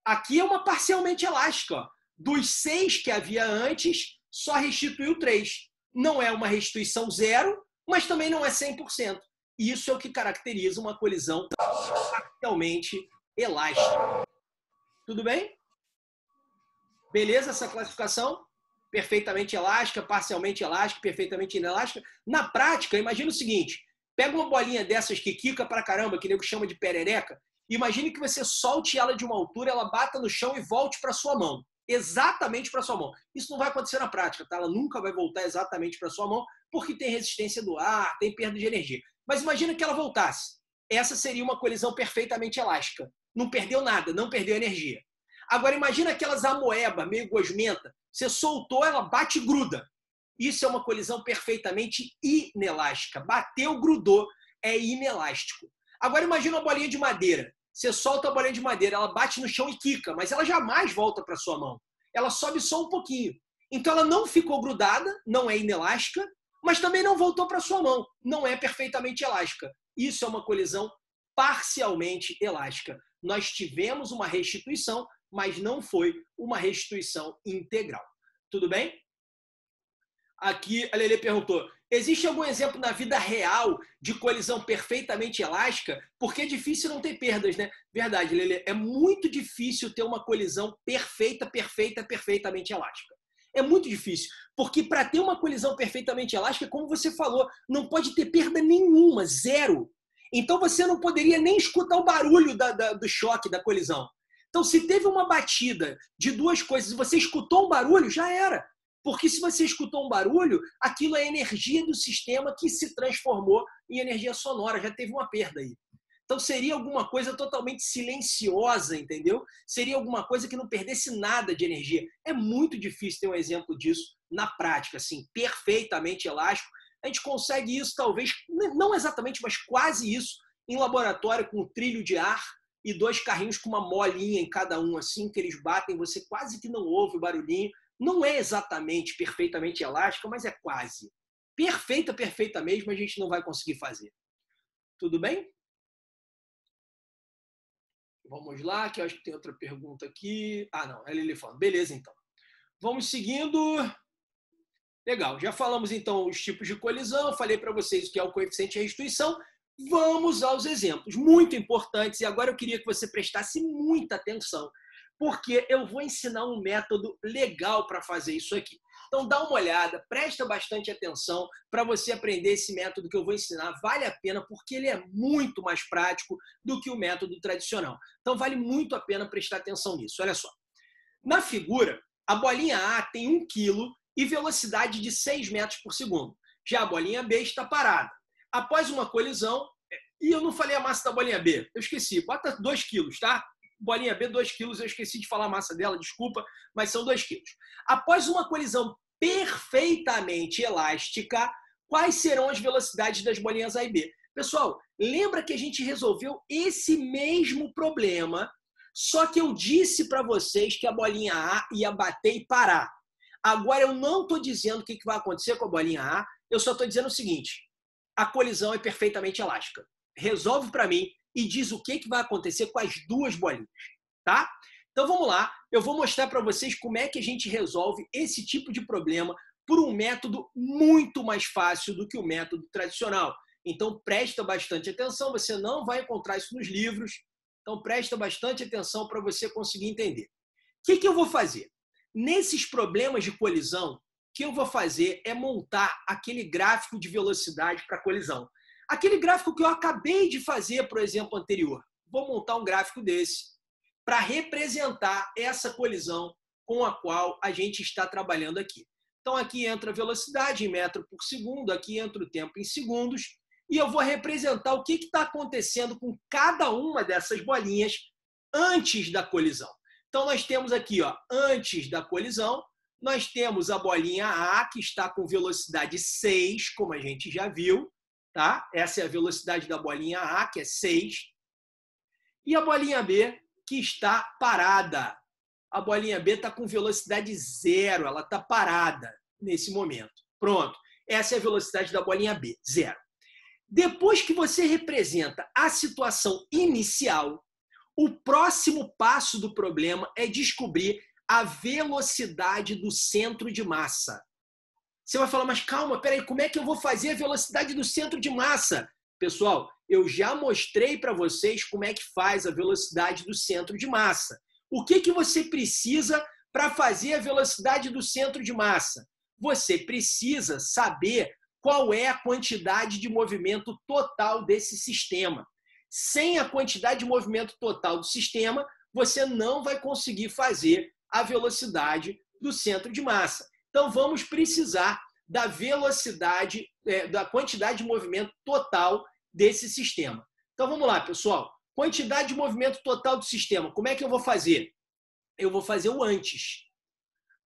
Aqui é uma parcialmente elástica, ó. Dos 6 que havia antes, só restituiu 3. Não é uma restituição 0, mas também não é 100%. Isso é o que caracteriza uma colisão parcialmente elástica. Tudo bem? Beleza essa classificação? Perfeitamente elástica, parcialmente elástica, perfeitamente inelástica. Na prática, imagina o seguinte, pega uma bolinha dessas que quica pra caramba, que o nego chama de perereca, imagine que você solte ela de uma altura, ela bata no chão e volte para sua mão. Exatamente para sua mão. Isso não vai acontecer na prática, tá? Ela nunca vai voltar exatamente para sua mão, porque tem resistência do ar, tem perda de energia. Mas imagina que ela voltasse. Essa seria uma colisão perfeitamente elástica. Não perdeu nada, não perdeu energia. Agora imagina aquelas amoeba meio gosmenta. Você soltou, ela bate e gruda. Isso é uma colisão perfeitamente inelástica. Bateu, grudou, é inelástico. Agora imagina uma bolinha de madeira. Você solta a bolinha de madeira, ela bate no chão e quica, mas ela jamais volta para sua mão. Ela sobe só um pouquinho. Então ela não ficou grudada, não é inelástica, mas também não voltou para sua mão. Não é perfeitamente elástica. Isso é uma colisão parcialmente elástica. Nós tivemos uma restituição, mas não foi uma restituição integral. Tudo bem? Aqui a Lelê perguntou, existe algum exemplo na vida real de colisão perfeitamente elástica? Porque é difícil não ter perdas, né? Verdade, Lelê, é muito difícil ter uma colisão perfeitamente elástica. É muito difícil, porque para ter uma colisão perfeitamente elástica, como você falou, não pode ter perda nenhuma, 0. Então você não poderia nem escutar o barulho do choque da colisão. Então, se teve uma batida de duas coisas e você escutou um barulho, já era. Porque se você escutou um barulho, aquilo é energia do sistema que se transformou em energia sonora, já teve uma perda aí. Então seria alguma coisa totalmente silenciosa, entendeu? Seria alguma coisa que não perdesse nada de energia. É muito difícil ter um exemplo disso na prática, assim, perfeitamente elástico. A gente consegue isso, talvez, não exatamente, mas quase isso, em laboratório com trilho de ar e 2 carrinhos com uma molinha em cada um, assim, que eles batem, você quase que não ouve o barulhinho. Não é exatamente perfeitamente elástica, mas é quase. Perfeita mesmo, a gente não vai conseguir fazer. Tudo bem? Vamos lá, que eu acho que tem outra pergunta aqui. Ah, não, é Lili falando. Beleza, então. Vamos seguindo. Legal, já falamos, então, os tipos de colisão. Falei para vocês o que é o coeficiente de restituição. Vamos aos exemplos, muito importantes. E agora eu queria que você prestasse muita atenção, porque eu vou ensinar um método legal para fazer isso aqui. Então dá uma olhada, presta bastante atenção para você aprender esse método que eu vou ensinar. Vale a pena porque ele é muito mais prático do que o método tradicional. Então vale muito a pena prestar atenção nisso. Olha só, na figura, a bolinha A tem 1 quilo e velocidade de 6 metros por segundo. Já a bolinha B está parada. Após uma colisão, e eu não falei a massa da bolinha B, eu esqueci, bota 2 quilos, tá? Bolinha B, 2 quilos, eu esqueci de falar a massa dela, desculpa, mas são 2 quilos. Após uma colisão perfeitamente elástica, quais serão as velocidades das bolinhas A e B? Pessoal, lembra que a gente resolveu esse mesmo problema, só que eu disse para vocês que a bolinha A ia bater e parar. Agora eu não estou dizendo o que vai acontecer com a bolinha A, eu só estou dizendo o seguinte, a colisão é perfeitamente elástica. Resolve para mim e diz o que vai acontecer com as duas bolinhas, tá? Então vamos lá, eu vou mostrar para vocês como é que a gente resolve esse tipo de problema por um método muito mais fácil do que o método tradicional. Então presta bastante atenção, você não vai encontrar isso nos livros, então presta bastante atenção para você conseguir entender. O que eu vou fazer? Nesses problemas de colisão, o que eu vou fazer é montar aquele gráfico de velocidade para colisão. Aquele gráfico que eu acabei de fazer, por exemplo, anterior. Vou montar um gráfico desse para representar essa colisão com a qual a gente está trabalhando aqui. Então, aqui entra a velocidade em metro por segundo, aqui entra o tempo em segundos, e eu vou representar o que está acontecendo com cada uma dessas bolinhas antes da colisão. Então, nós temos aqui, ó, antes da colisão, nós temos a bolinha A, que está com velocidade 6, como a gente já viu, tá? Essa é a velocidade da bolinha A, que é 6. E a bolinha B, que está parada. A bolinha B está com velocidade 0, ela está parada nesse momento. Pronto, essa é a velocidade da bolinha B, 0. Depois que você representa a situação inicial, o próximo passo do problema é descobrir a velocidade do centro de massa. Você vai falar, mas calma, peraí, como é que eu vou fazer a velocidade do centro de massa? Pessoal, eu já mostrei para vocês como é que faz a velocidade do centro de massa. O que você precisa para fazer a velocidade do centro de massa? Você precisa saber qual é a quantidade de movimento total desse sistema. Sem a quantidade de movimento total do sistema, você não vai conseguir fazer a velocidade do centro de massa. Então, vamos precisar da velocidade, da quantidade de movimento total desse sistema. Então, vamos lá, pessoal. Quantidade de movimento total do sistema. Como é que eu vou fazer? Eu vou fazer o antes.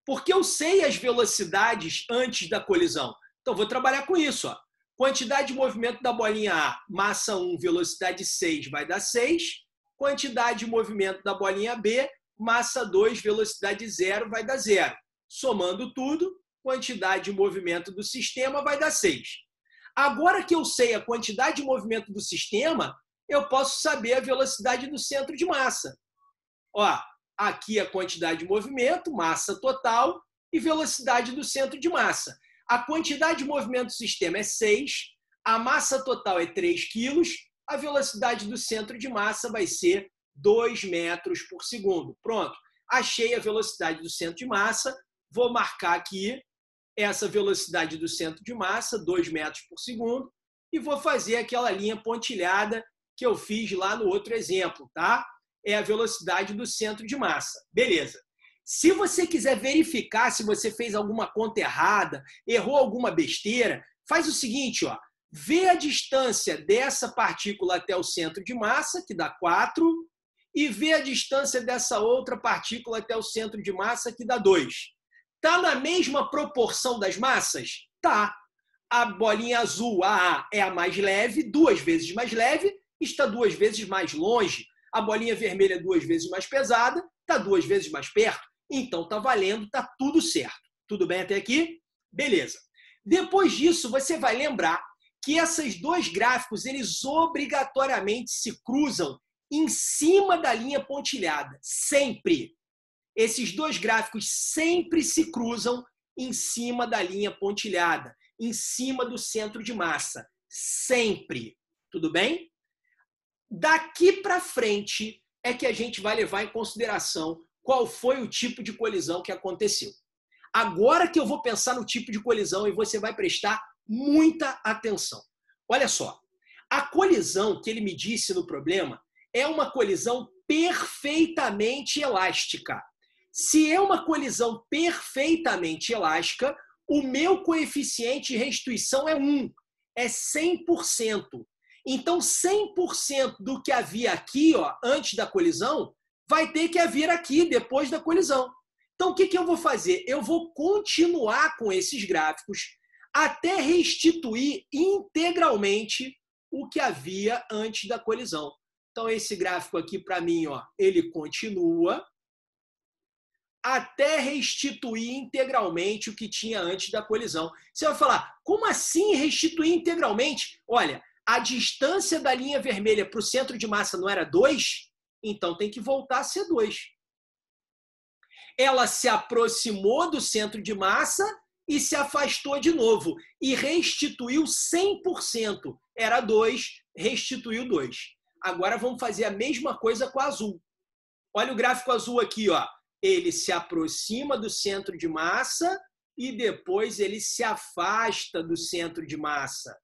Porque eu sei as velocidades antes da colisão. Então, vou trabalhar com isso. Ó. Quantidade de movimento da bolinha A, massa 1, velocidade 6, vai dar 6. Quantidade de movimento da bolinha B, massa 2, velocidade 0, vai dar 0. Somando tudo, quantidade de movimento do sistema vai dar 6. Agora que eu sei a quantidade de movimento do sistema, eu posso saber a velocidade do centro de massa. Ó, aqui a quantidade de movimento, massa total e velocidade do centro de massa. A quantidade de movimento do sistema é 6, a massa total é 3 quilos, a velocidade do centro de massa vai ser 2 metros por segundo. Pronto, achei a velocidade do centro de massa, vou marcar aqui essa velocidade do centro de massa, 2 metros por segundo, e vou fazer aquela linha pontilhada que eu fiz lá no outro exemplo, tá? É a velocidade do centro de massa. Beleza. Se você quiser verificar se você fez alguma conta errada, errou alguma besteira, faz o seguinte, ó, vê a distância dessa partícula até o centro de massa, que dá 4, e vê a distância dessa outra partícula até o centro de massa, que dá 2. Está na mesma proporção das massas? Tá. A bolinha azul, a A, é a mais leve, 2 vezes mais leve, está 2 vezes mais longe. A bolinha vermelha é 2 vezes mais pesada, está 2 vezes mais perto. Então, está valendo, está tudo certo. Tudo bem até aqui? Beleza. Depois disso, você vai lembrar que esses dois gráficos, eles obrigatoriamente se cruzam em cima da linha pontilhada. Sempre. Esses dois gráficos sempre se cruzam em cima da linha pontilhada, em cima do centro de massa. Sempre. Tudo bem? Daqui para frente é que a gente vai levar em consideração qual foi o tipo de colisão que aconteceu. Agora que eu vou pensar no tipo de colisão e você vai prestar muita atenção. Olha só, a colisão que ele me disse no problema é uma colisão perfeitamente elástica. Se é uma colisão perfeitamente elástica, o meu coeficiente de restituição é 1, é 100%. Então, 100% do que havia aqui, ó, antes da colisão, vai ter que haver aqui, depois da colisão. Então, o que eu vou fazer? Eu vou continuar com esses gráficos até restituir integralmente o que havia antes da colisão. Então, esse gráfico aqui, para mim, ó, ele continua até restituir integralmente o que tinha antes da colisão. Você vai falar, como assim restituir integralmente? Olha, a distância da linha vermelha para o centro de massa não era 2? Então tem que voltar a ser 2. Ela se aproximou do centro de massa e se afastou de novo. E restituiu 100%. Era 2, restituiu 2. Agora vamos fazer a mesma coisa com a azul. Olha o gráfico azul aqui, ó. Ele se aproxima do centro de massa e depois ele se afasta do centro de massa.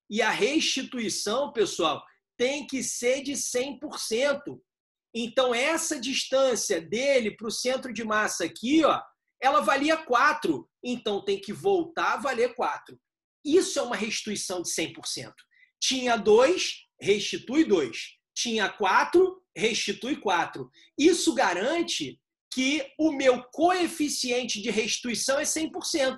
E a restituição, pessoal, tem que ser de 100%. Então, essa distância dele para o centro de massa aqui, ó, ela valia 4. Então, tem que voltar a valer 4. Isso é uma restituição de 100%. Tinha 2, restitui 2. Tinha 4, restitui 4. Isso garante que o meu coeficiente de restituição é 100%.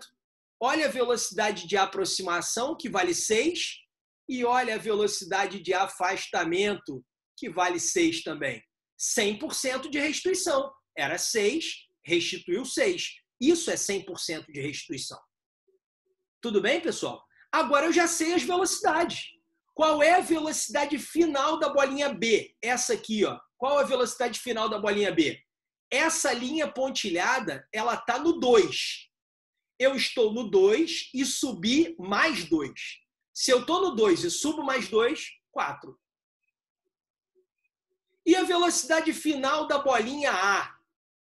Olha a velocidade de aproximação, que vale 6, e olha a velocidade de afastamento, que vale 6 também. 100% de restituição. Era 6, restituiu 6. Isso é 100% de restituição. Tudo bem, pessoal? Agora eu já sei as velocidades. Qual é a velocidade final da bolinha B? Essa aqui, ó. Qual a velocidade final da bolinha B? Essa linha pontilhada, ela está no 2. Eu estou no 2 e subi mais 2. Se eu estou no 2 e subo mais 2, 4. E a velocidade final da bolinha A?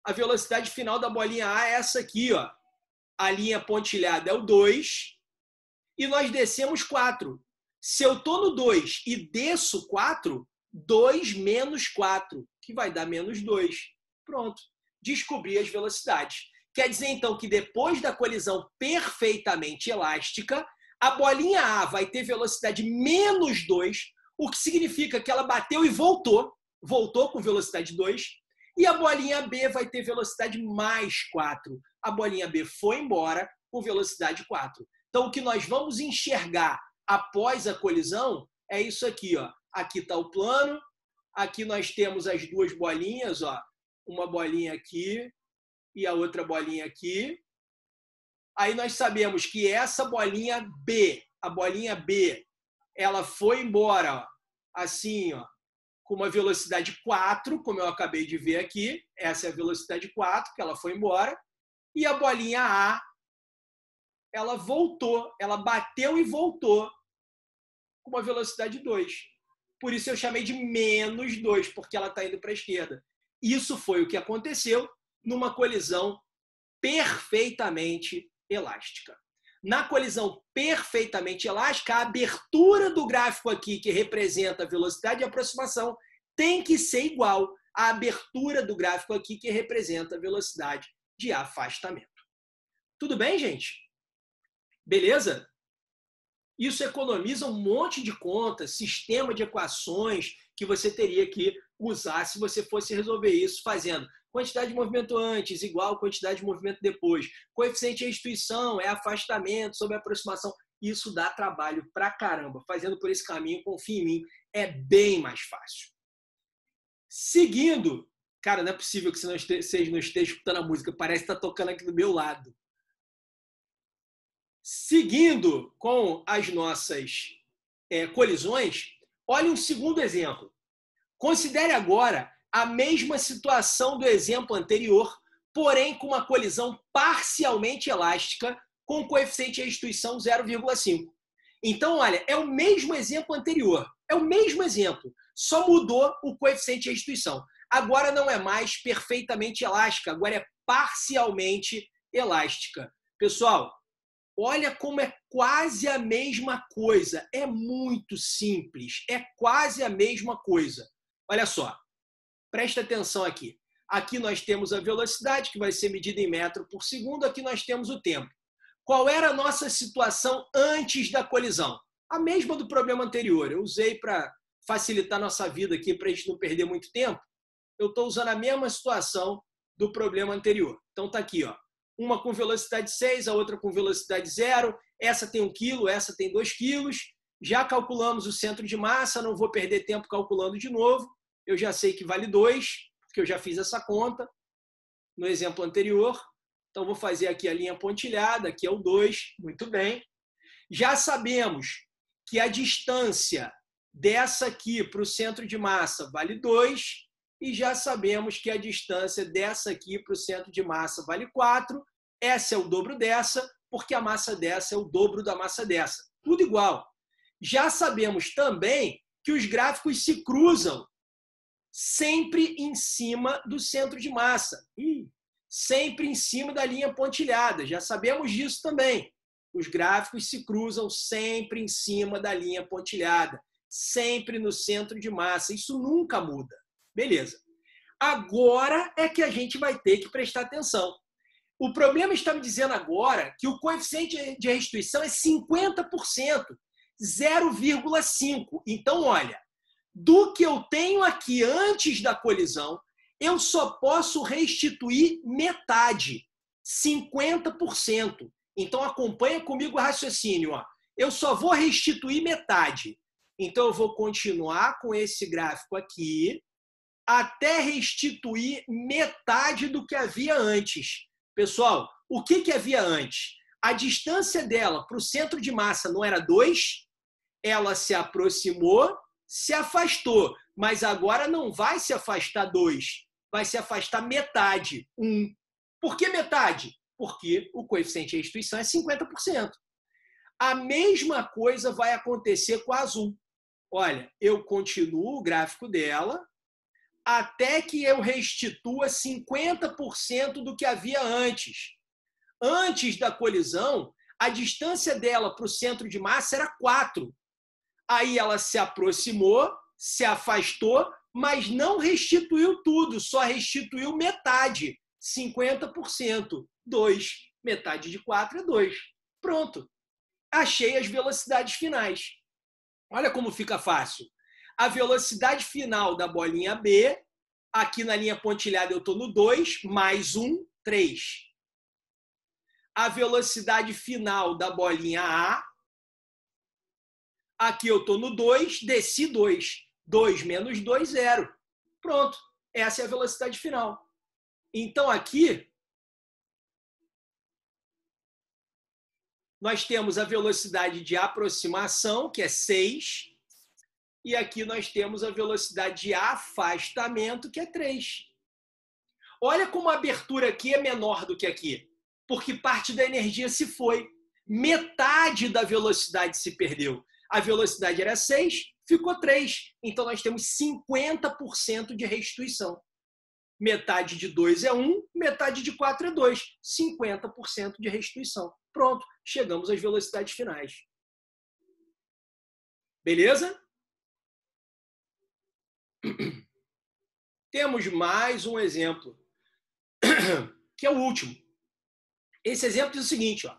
A velocidade final da bolinha A é essa aqui, ó. A linha pontilhada é o 2 e nós descemos 4. Se eu estou no 2 e desço 4, 2 menos 4, que vai dar menos 2. Pronto, descobri as velocidades. Quer dizer, então, que depois da colisão perfeitamente elástica, a bolinha A vai ter velocidade menos 2, o que significa que ela bateu e voltou com velocidade 2, e a bolinha B vai ter velocidade mais 4. A bolinha B foi embora com velocidade 4. Então, o que nós vamos enxergar após a colisão é isso aqui, ó. Aqui está o plano, aqui nós temos as duas bolinhas, ó. Uma bolinha aqui e a outra bolinha aqui. Aí nós sabemos que essa bolinha B, a bolinha B, ela foi embora, ó, assim, ó, com uma velocidade 4, como eu acabei de ver aqui. Essa é a velocidade 4, que ela foi embora. E a bolinha A, ela voltou, ela bateu e voltou com uma velocidade 2. Por isso eu chamei de menos 2, porque ela está indo para a esquerda. Isso foi o que aconteceu numa colisão perfeitamente elástica. Na colisão perfeitamente elástica, a abertura do gráfico aqui, que representa a velocidade de aproximação, tem que ser igual à abertura do gráfico aqui, que representa a velocidade de afastamento. Tudo bem, gente? Beleza? Isso economiza um monte de contas, sistema de equações que você teria que usar se você fosse resolver isso fazendo quantidade de movimento antes igual quantidade de movimento depois. Coeficiente de restituição é afastamento sobre aproximação. Isso dá trabalho pra caramba. Fazendo por esse caminho, confia em mim, é bem mais fácil. Seguindo, cara, não é possível que você não esteja escutando a música, parece que está tocando aqui do meu lado. Seguindo com as nossas colisões, olhe um segundo exemplo. Considere agora a mesma situação do exemplo anterior, porém com uma colisão parcialmente elástica com coeficiente de restituição 0,5. Então, olha, é o mesmo exemplo anterior, é o mesmo exemplo, só mudou o coeficiente de restituição. Agora não é mais perfeitamente elástica, agora é parcialmente elástica. Pessoal, olha como é quase a mesma coisa, é muito simples, é quase a mesma coisa. Olha só, presta atenção aqui. Aqui nós temos a velocidade, que vai ser medida em metro por segundo. Aqui nós temos o tempo. Qual era a nossa situação antes da colisão? A mesma do problema anterior. Eu usei para facilitar a nossa vida aqui, para a gente não perder muito tempo. Eu estou usando a mesma situação do problema anterior. Então está aqui, ó. Uma com velocidade 6, a outra com velocidade 0. Essa tem 1 kg, essa tem 2 kg. Já calculamos o centro de massa, não vou perder tempo calculando de novo. Eu já sei que vale 2, porque eu já fiz essa conta no exemplo anterior. Então, vou fazer aqui a linha pontilhada, aqui é o 2, muito bem. Já sabemos que a distância dessa aqui para o centro de massa vale 2, e já sabemos que a distância dessa aqui para o centro de massa vale 4. Essa é o dobro dessa, porque a massa dessa é o dobro da massa dessa. Tudo igual. Já sabemos também que os gráficos se cruzam sempre em cima do centro de massa. Sempre em cima da linha pontilhada. Já sabemos disso também. Os gráficos se cruzam sempre em cima da linha pontilhada. Sempre no centro de massa. Isso nunca muda. Beleza. Agora é que a gente vai ter que prestar atenção. O problema está me dizendo agora que o coeficiente de restituição é 50%, 0,5. Então, olha, do que eu tenho aqui antes da colisão, eu só posso restituir metade, 50%. Então, acompanha comigo o raciocínio. Ó. Eu só vou restituir metade. Então, eu vou continuar com esse gráfico aqui até restituir metade do que havia antes. Pessoal, o que havia antes? A distância dela para o centro de massa não era 2, ela se aproximou, se afastou, mas agora não vai se afastar 2, vai se afastar metade, 1. Por que metade? Porque o coeficiente de restituição é 50%. A mesma coisa vai acontecer com a azul. Olha, eu continuo o gráfico dela até que eu restitua 50% do que havia antes. Antes da colisão, a distância dela para o centro de massa era 4. Aí ela se aproximou, se afastou, mas não restituiu tudo, só restituiu metade, 50%. 2. Metade de 4 é 2. Pronto. Achei as velocidades finais. Olha como fica fácil. A velocidade final da bolinha B, aqui na linha pontilhada eu estou no 2, mais 1, 3. A velocidade final da bolinha A, aqui eu estou no 2, desci 2. 2 menos 2, 0. Pronto. Essa é a velocidade final. Então, aqui, nós temos a velocidade de aproximação, que é 6. E aqui nós temos a velocidade de afastamento, que é 3. Olha como a abertura aqui é menor do que aqui. Porque parte da energia se foi. Metade da velocidade se perdeu. A velocidade era 6, ficou 3. Então, nós temos 50% de restituição. Metade de 2 é 1, metade de 4 é 2. 50% de restituição. Pronto, chegamos às velocidades finais. Beleza? Temos mais um exemplo, que é o último. Esse exemplo diz o seguinte, ó.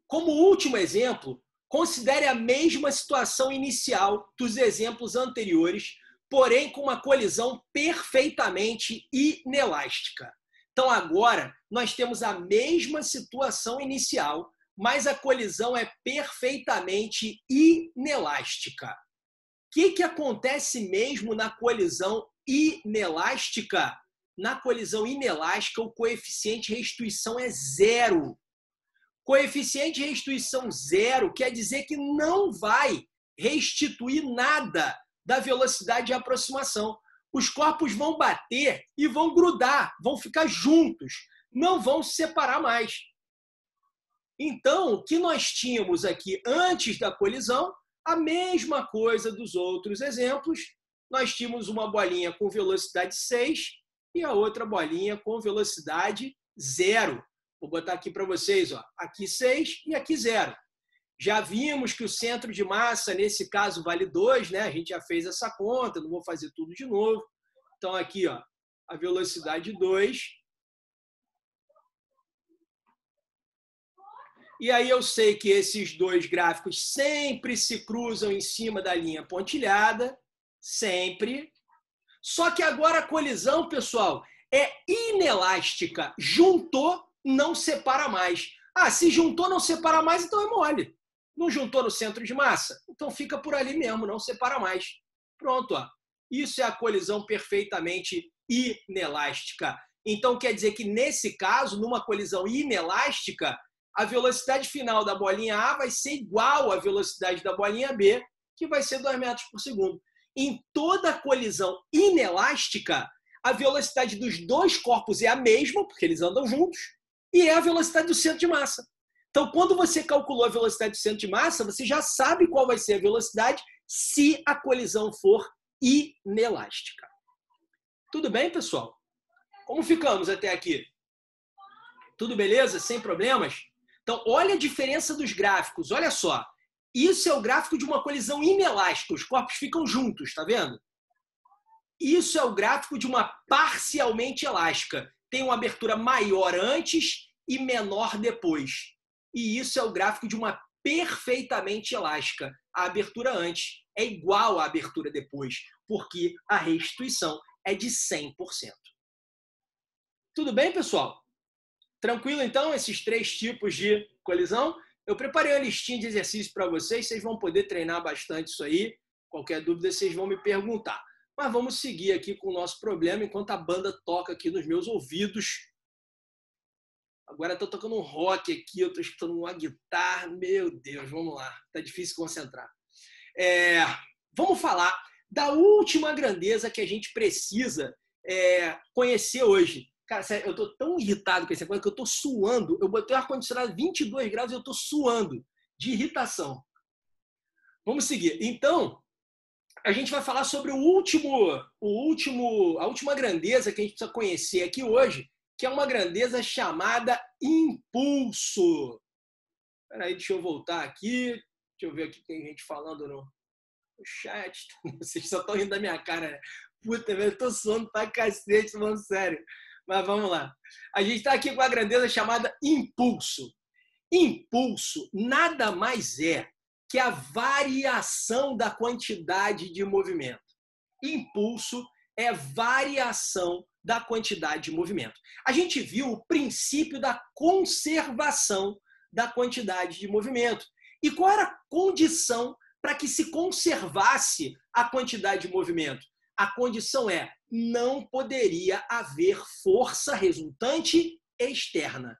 Como último exemplo, considere a mesma situação inicial dos exemplos anteriores, porém com uma colisão perfeitamente inelástica. Então, agora, nós temos a mesma situação inicial, mas a colisão é perfeitamente inelástica. O que acontece mesmo na colisão inelástica? Na colisão inelástica, o coeficiente de restituição é 0. Coeficiente de restituição 0 quer dizer que não vai restituir nada da velocidade de aproximação. Os corpos vão bater e vão grudar, vão ficar juntos, não vão se separar mais. Então, o que nós tínhamos aqui antes da colisão, a mesma coisa dos outros exemplos. Nós tínhamos uma bolinha com velocidade 6 e a outra bolinha com velocidade 0. Vou botar aqui para vocês, ó, aqui 6 e aqui 0. Já vimos que o centro de massa, nesse caso, vale 2, né? A gente já fez essa conta, não vou fazer tudo de novo. Então, aqui, ó, a velocidade 2. E aí eu sei que esses dois gráficos sempre se cruzam em cima da linha pontilhada, sempre. Só que agora a colisão, pessoal, é inelástica. Juntou, não separa mais. Ah, se juntou, não separa mais, então é mole. Não juntou no centro de massa? Então fica por ali mesmo, não separa mais. Pronto, ó. Isso é a colisão perfeitamente inelástica. Então quer dizer que nesse caso, numa colisão inelástica, a velocidade final da bolinha A vai ser igual à velocidade da bolinha B, que vai ser 2 metros por segundo. Em toda colisão inelástica, a velocidade dos dois corpos é a mesma, porque eles andam juntos, e é a velocidade do centro de massa. Então, quando você calculou a velocidade do centro de massa, você já sabe qual vai ser a velocidade se a colisão for inelástica. Tudo bem, pessoal? Como ficamos até aqui? Tudo beleza? Sem problemas? Então, olha a diferença dos gráficos. Olha só. Isso é o gráfico de uma colisão inelástica. Os corpos ficam juntos, tá vendo? Isso é o gráfico de uma parcialmente elástica. Tem uma abertura maior antes e menor depois. E isso é o gráfico de uma perfeitamente elástica. A abertura antes é igual à abertura depois, porque a restituição é de 100%. Tudo bem, pessoal? Tranquilo, então, esses 3 tipos de colisão? Eu preparei uma listinha de exercícios para vocês, vocês vão poder treinar bastante isso aí. Qualquer dúvida, vocês vão me perguntar. Mas vamos seguir aqui com o nosso problema, enquanto a banda toca aqui nos meus ouvidos. Agora estou tocando um rock aqui, eu estou escutando uma guitarra. Meu Deus, vamos lá. Está difícil concentrar. Vamos falar da última grandeza que a gente precisa conhecer hoje. Cara, sério, eu tô tão irritado com esse negócio que eu tô suando. Eu botei o ar-condicionado 22 graus e eu tô suando de irritação. Vamos seguir. Então, a gente vai falar sobre a última grandeza que a gente precisa conhecer aqui hoje, que é uma grandeza chamada impulso. Espera aí, deixa eu voltar aqui. Deixa eu ver aqui, tem gente falando no chat. Vocês só estão rindo da minha cara, né? Puta, eu tô suando pra cacete, falando sério. Mas vamos lá. A gente está aqui com a grandeza chamada impulso. Impulso nada mais é que a variação da quantidade de movimento. Impulso é variação da quantidade de movimento. A gente viu o princípio da conservação da quantidade de movimento. E qual era a condição para que se conservasse a quantidade de movimento? A condição é: não poderia haver força resultante externa.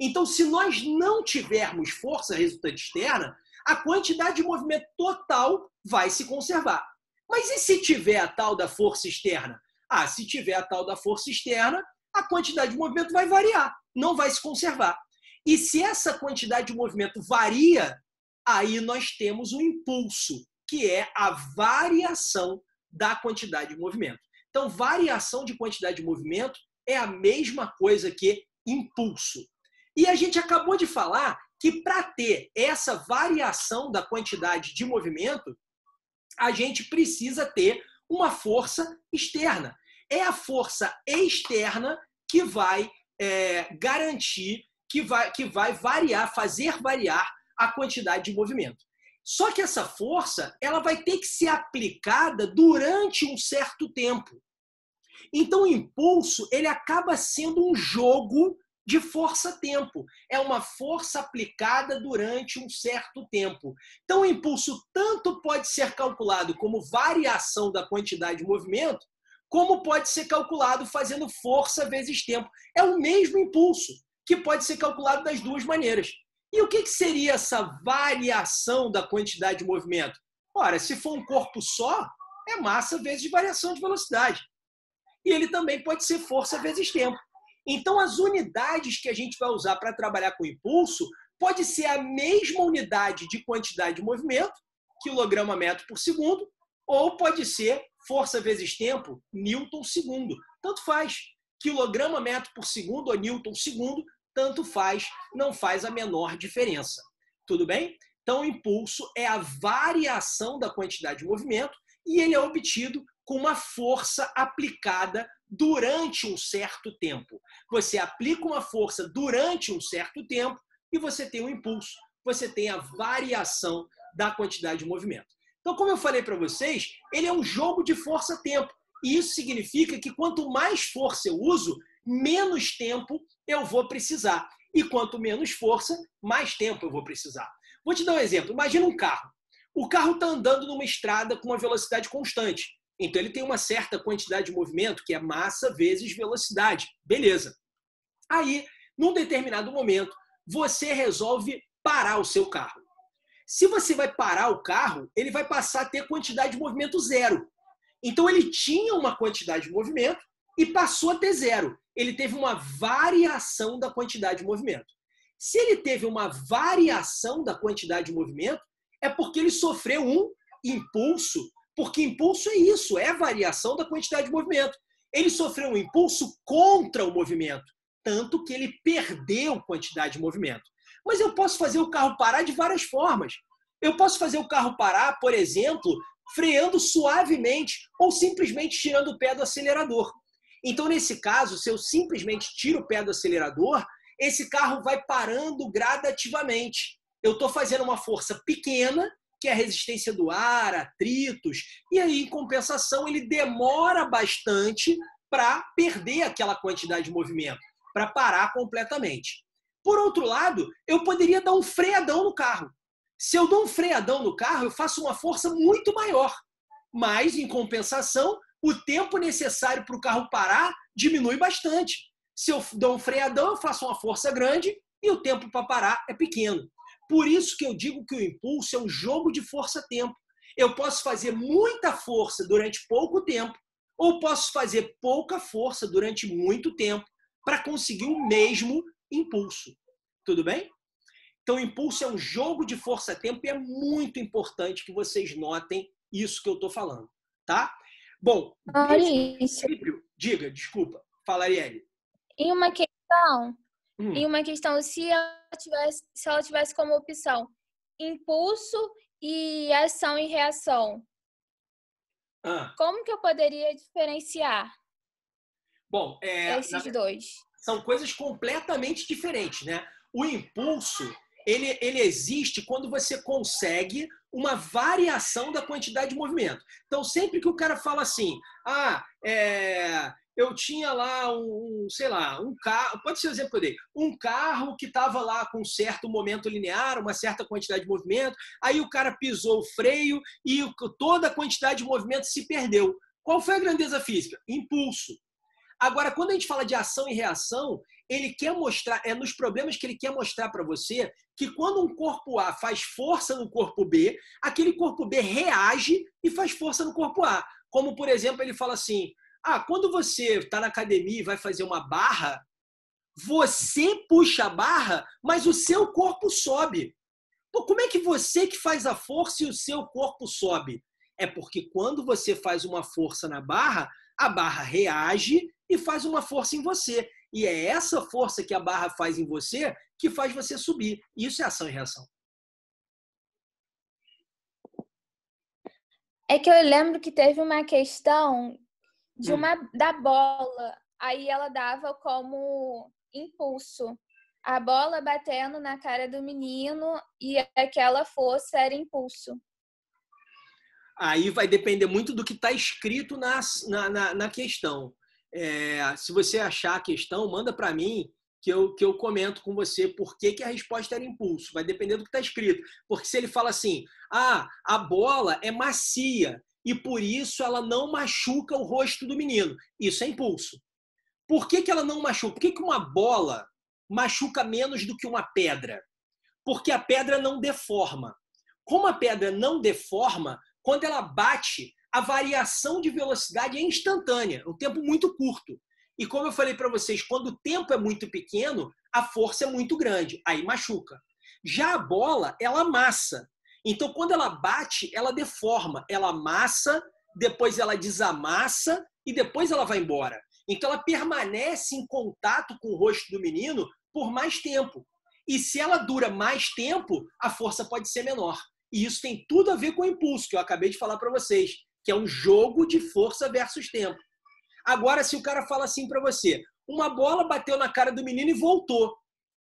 Então, se nós não tivermos força resultante externa, a quantidade de movimento total vai se conservar. Mas e se tiver a tal da força externa? Ah, se tiver a tal da força externa, a quantidade de movimento vai variar, não vai se conservar. E se essa quantidade de movimento varia, aí nós temos o impulso, que é a variação da quantidade de movimento. Então, variação de quantidade de movimento é a mesma coisa que impulso. E a gente acabou de falar que para ter essa variação da quantidade de movimento, a gente precisa ter uma força externa. É a força externa que vai garantir, que vai variar, fazer variar a quantidade de movimento. Só que essa força ela vai ter que ser aplicada durante um certo tempo. Então, o impulso ele acaba sendo um jogo de força-tempo. É uma força aplicada durante um certo tempo. Então, o impulso tanto pode ser calculado como variação da quantidade de movimento, como pode ser calculado fazendo força vezes tempo. É o mesmo impulso, que pode ser calculado das duas maneiras. E o que seria essa variação da quantidade de movimento? Ora, se for um corpo só, é massa vezes variação de velocidade. E ele também pode ser força vezes tempo. Então, as unidades que a gente vai usar para trabalhar com impulso pode ser a mesma unidade de quantidade de movimento, quilograma metro por segundo, ou pode ser força vezes tempo, newton segundo. Tanto faz. Quilograma metro por segundo ou newton segundo, tanto faz, não faz a menor diferença. Tudo bem? Então, o impulso é a variação da quantidade de movimento e ele é obtido com uma força aplicada durante um certo tempo. Você aplica uma força durante um certo tempo e você tem um impulso, você tem a variação da quantidade de movimento. Então, como eu falei para vocês, ele é um jogo de força-tempo. E isso significa que quanto mais força eu uso, menos tempo eu vou precisar. E quanto menos força, mais tempo eu vou precisar. Vou te dar um exemplo. Imagina um carro. O carro está andando numa estrada com uma velocidade constante. Então, ele tem uma certa quantidade de movimento, que é massa vezes velocidade. Beleza. Aí, num determinado momento, você resolve parar o seu carro. Se você vai parar o carro, ele vai passar a ter quantidade de movimento zero. Então, ele tinha uma quantidade de movimento e passou a ter zero. Ele teve uma variação da quantidade de movimento. Se ele teve uma variação da quantidade de movimento, é porque ele sofreu um impulso, porque impulso é isso, é variação da quantidade de movimento. Ele sofreu um impulso contra o movimento, tanto que ele perdeu quantidade de movimento. Mas eu posso fazer o carro parar de várias formas. Eu posso fazer o carro parar, por exemplo, freando suavemente ou simplesmente tirando o pé do acelerador. Então, nesse caso, se eu simplesmente tiro o pé do acelerador, esse carro vai parando gradativamente. Eu estou fazendo uma força pequena, que é a resistência do ar, atritos, e aí, em compensação, ele demora bastante para perder aquela quantidade de movimento, para parar completamente. Por outro lado, eu poderia dar um freadão no carro. Se eu dou um freadão no carro, eu faço uma força muito maior. Mas, em compensação, o tempo necessário para o carro parar diminui bastante. Se eu dou um freadão, eu faço uma força grande e o tempo para parar é pequeno. Por isso que eu digo que o impulso é um jogo de força-tempo. Eu posso fazer muita força durante pouco tempo ou posso fazer pouca força durante muito tempo para conseguir o mesmo impulso. Tudo bem? Então, o impulso é um jogo de força-tempo e é muito importante que vocês notem isso que eu estou falando, tá? Bom, Maurício, diga, desculpa, fala, Arielle. em uma questão, se ela tivesse como opção impulso e ação e reação, como que eu poderia diferenciar esses dois? São coisas completamente diferentes, né? O impulso, ele existe quando você consegue uma variação da quantidade de movimento. Então, sempre que o cara fala assim, eu tinha lá um carro, pode ser o exemplo que eu dei, um carro que estava lá com um certo momento linear, uma certa quantidade de movimento, aí o cara pisou o freio e toda a quantidade de movimento se perdeu. Qual foi a grandeza física? Impulso. Agora, quando a gente fala de ação e reação, ele quer mostrar, nos problemas que ele quer mostrar para você, que quando um corpo A faz força no corpo B, aquele corpo B reage e faz força no corpo A. Como, por exemplo, ele fala assim, quando você está na academia e vai fazer uma barra, você puxa a barra, mas o seu corpo sobe. Pô, como é que você que faz a força e o seu corpo sobe? É porque quando você faz uma força na barra, a barra reage e faz uma força em você. E é essa força que a barra faz em você que faz você subir. Isso é ação e reação. É que eu lembro que teve uma questão da bola. Aí ela dava como impulso. A bola batendo na cara do menino e aquela força era impulso. Aí vai depender muito do que está escrito na questão. Se você achar a questão, manda para mim que eu comento com você por que a resposta era impulso. Vai depender do que está escrito. Porque se ele fala assim, a bola é macia e por isso ela não machuca o rosto do menino. Isso é impulso. Por que ela não machuca? Por que uma bola machuca menos do que uma pedra? Porque a pedra não deforma. Como a pedra não deforma, quando ela bate, a variação de velocidade é instantânea, um tempo muito curto. E como eu falei para vocês, quando o tempo é muito pequeno, a força é muito grande, aí machuca. Já a bola, ela amassa. Então, quando ela bate, ela deforma. Ela amassa, depois ela desamassa e depois ela vai embora. Então, ela permanece em contato com o rosto do menino por mais tempo. E se ela dura mais tempo, a força pode ser menor. E isso tem tudo a ver com o impulso, que eu acabei de falar para vocês. que é um jogo de força versus tempo. Agora, se o cara fala assim para você, uma bola bateu na cara do menino e voltou.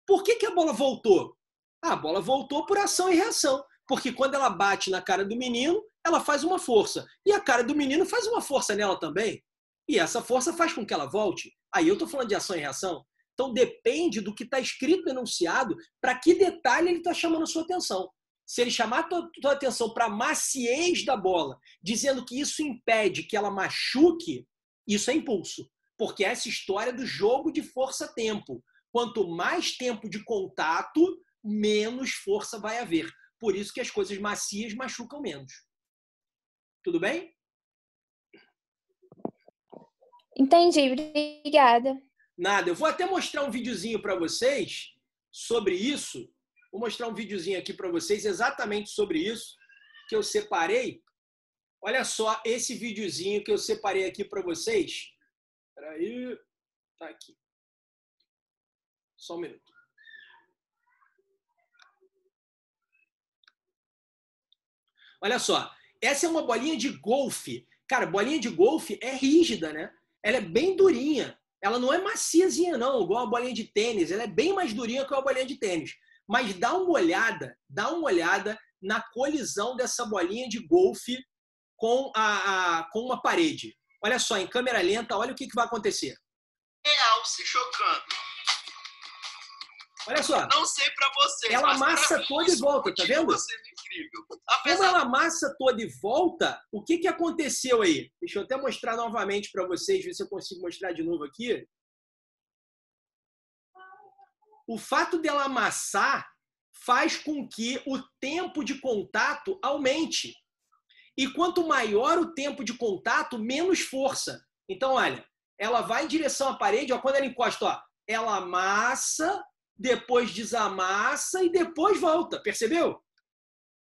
Por que a bola voltou? A bola voltou por ação e reação. Porque quando ela bate na cara do menino, ela faz uma força. E a cara do menino faz uma força nela também. E essa força faz com que ela volte. Aí eu estou falando de ação e reação. Então depende do que está escrito no enunciado, para que detalhe ele está chamando a sua atenção. Se ele chamar a tua atenção para a maciez da bola, dizendo que isso impede que ela machuque, isso é impulso. Porque é essa história do jogo de força-tempo. Quanto mais tempo de contato, menos força vai haver. Por isso que as coisas macias machucam menos. Tudo bem? Entendi, obrigada. Nada. Eu vou até mostrar um videozinho para vocês sobre isso. Vou mostrar um videozinho aqui para vocês exatamente sobre isso que eu separei. Olha só esse videozinho que eu separei aqui para vocês. Espera aí. Tá aqui. Só um minuto. Olha só. Essa é uma bolinha de golfe. Cara, bolinha de golfe é rígida, né? Ela é bem durinha. Ela não é maciazinha, não, igual a bolinha de tênis. Ela é bem mais durinha que a bolinha de tênis. Mas dá uma olhada na colisão dessa bolinha de golfe com uma parede. Olha só, em câmera lenta, olha o que vai acontecer. Real se chocando. Olha só. Não sei pra vocês, ela mas amassa mim, toda e volta, tá vendo? Incrível. Como ela amassa toda e volta, o que aconteceu aí? Deixa eu até mostrar novamente para vocês, ver se eu consigo mostrar de novo aqui. O fato dela amassar faz com que o tempo de contato aumente. E quanto maior o tempo de contato, menos força. Então, olha, ela vai em direção à parede, ó, quando ela encosta, ó, ela amassa, depois desamassa e depois volta. Percebeu?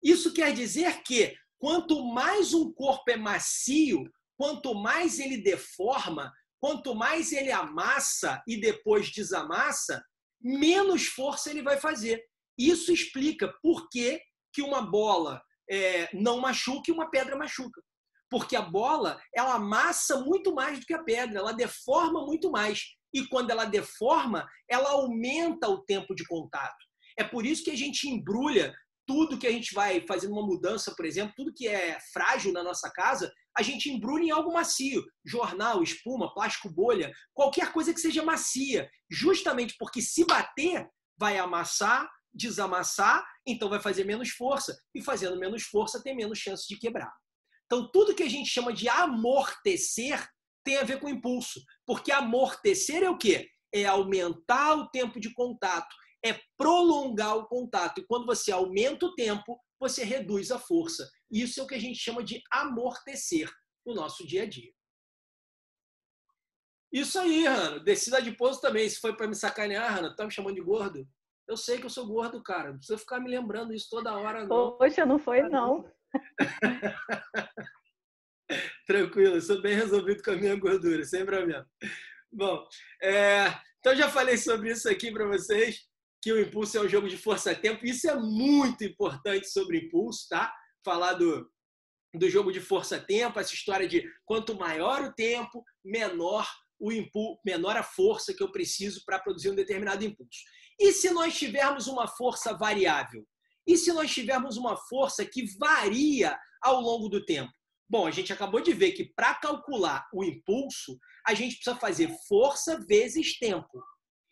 Isso quer dizer que quanto mais um corpo é macio, quanto mais ele deforma, quanto mais ele amassa e depois desamassa, menos força ele vai fazer. Isso explica por que uma bola não machuca e uma pedra machuca. Porque a bola, ela amassa muito mais do que a pedra, ela deforma muito mais. E quando ela deforma, ela aumenta o tempo de contato. É por isso que a gente embrulha tudo que a gente vai fazendo uma mudança, por exemplo, tudo que é frágil na nossa casa, a gente embrulha em algo macio. Jornal, espuma, plástico bolha, qualquer coisa que seja macia. Justamente porque se bater, vai amassar, desamassar, então vai fazer menos força. E fazendo menos força, tem menos chance de quebrar. Então, tudo que a gente chama de amortecer tem a ver com impulso. Porque amortecer é o quê? É aumentar o tempo de contato. É prolongar o contato. E quando você aumenta o tempo, você reduz a força. Isso é o que a gente chama de amortecer no nosso dia a dia. Isso aí, Rano. Descida de pouso também. Se foi para me sacanear, Rano, tá me chamando de gordo? Eu sei que eu sou gordo, cara. Não precisa ficar me lembrando isso toda hora, não. Poxa, não foi, não. Tranquilo, eu sou bem resolvido com a minha gordura, sem problema. Bom, então já falei sobre isso aqui para vocês, que o impulso é um jogo de força-tempo. Isso é muito importante sobre impulso, tá? Falar do jogo de força-tempo, essa história de quanto maior o tempo, menor o impulso, menor a força que eu preciso para produzir um determinado impulso. E se nós tivermos uma força variável? E se nós tivermos uma força que varia ao longo do tempo? Bom, a gente acabou de ver que para calcular o impulso, a gente precisa fazer força vezes tempo.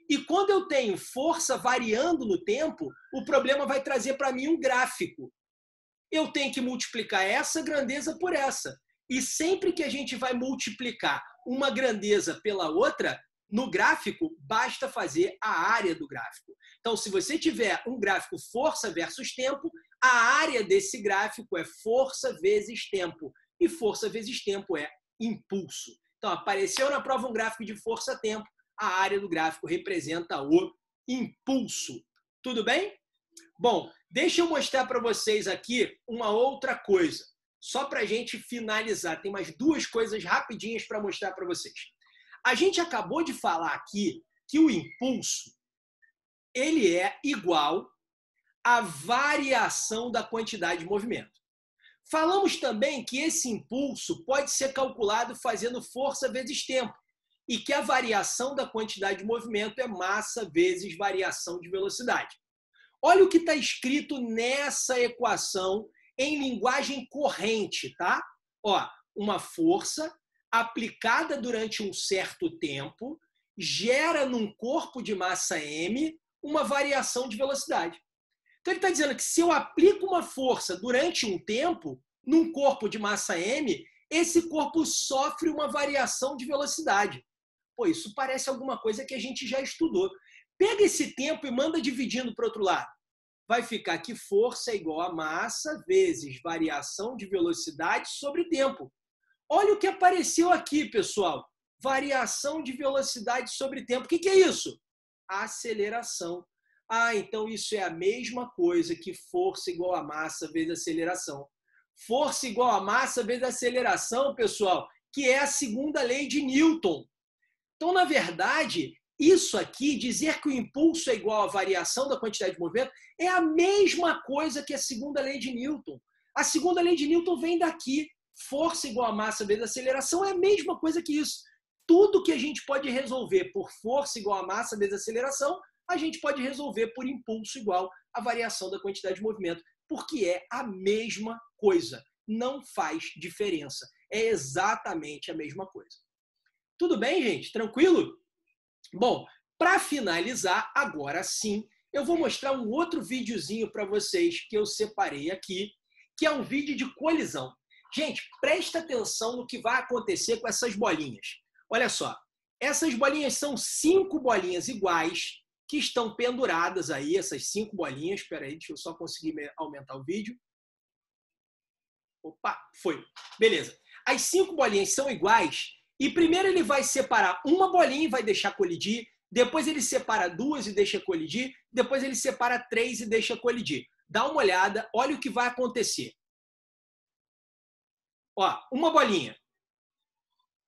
E quando eu tenho força variando no tempo, o problema vai trazer para mim um gráfico. Eu tenho que multiplicar essa grandeza por essa. E sempre que a gente vai multiplicar uma grandeza pela outra, no gráfico, basta fazer a área do gráfico. Então, se você tiver um gráfico força versus tempo, a área desse gráfico é força vezes tempo. E força vezes tempo é impulso. Então, apareceu na prova um gráfico de força-tempo, a área do gráfico representa o impulso. Tudo bem? Bom, deixa eu mostrar para vocês aqui uma outra coisa. Só para a gente finalizar, tem mais duas coisas rapidinhas para mostrar para vocês. A gente acabou de falar aqui que o impulso ele é igual à variação da quantidade de movimento. Falamos também que esse impulso pode ser calculado fazendo força vezes tempo e que a variação da quantidade de movimento é massa vezes variação de velocidade. Olha o que está escrito nessa equação em linguagem corrente, tá? Ó, uma força aplicada durante um certo tempo gera num corpo de massa m uma variação de velocidade. Então ele está dizendo que se eu aplico uma força durante um tempo num corpo de massa m, esse corpo sofre uma variação de velocidade. Pô, isso parece alguma coisa que a gente já estudou. Pega esse tempo e manda dividindo para o outro lado. Vai ficar que força é igual a massa vezes variação de velocidade sobre tempo. Olha o que apareceu aqui, pessoal. Variação de velocidade sobre tempo. O que é isso? Aceleração. Ah, então isso é a mesma coisa que força igual a massa vezes aceleração. Força igual a massa vezes aceleração, pessoal, que é a segunda lei de Newton. Então, na verdade, isso aqui, dizer que o impulso é igual à variação da quantidade de movimento, é a mesma coisa que a segunda lei de Newton. A segunda lei de Newton vem daqui. Força igual a massa vezes aceleração é a mesma coisa que isso. Tudo que a gente pode resolver por força igual a massa vezes aceleração, a gente pode resolver por impulso igual à variação da quantidade de movimento, porque é a mesma coisa. Não faz diferença. É exatamente a mesma coisa. Tudo bem, gente? Tranquilo? Bom, para finalizar, agora sim, eu vou mostrar um outro videozinho para vocês que eu separei aqui, que é um vídeo de colisão. Gente, presta atenção no que vai acontecer com essas bolinhas. Olha só, essas bolinhas são 5 bolinhas iguais que estão penduradas aí, essas 5 bolinhas. Espera aí, deixa eu só conseguir aumentar o vídeo. Opa, foi. Beleza. As 5 bolinhas são iguais e primeiro ele vai separar uma bolinha e vai deixar colidir, depois ele separa 2 e deixa colidir, depois ele separa 3 e deixa colidir. Dá uma olhada, olha o que vai acontecer. Ó, uma bolinha.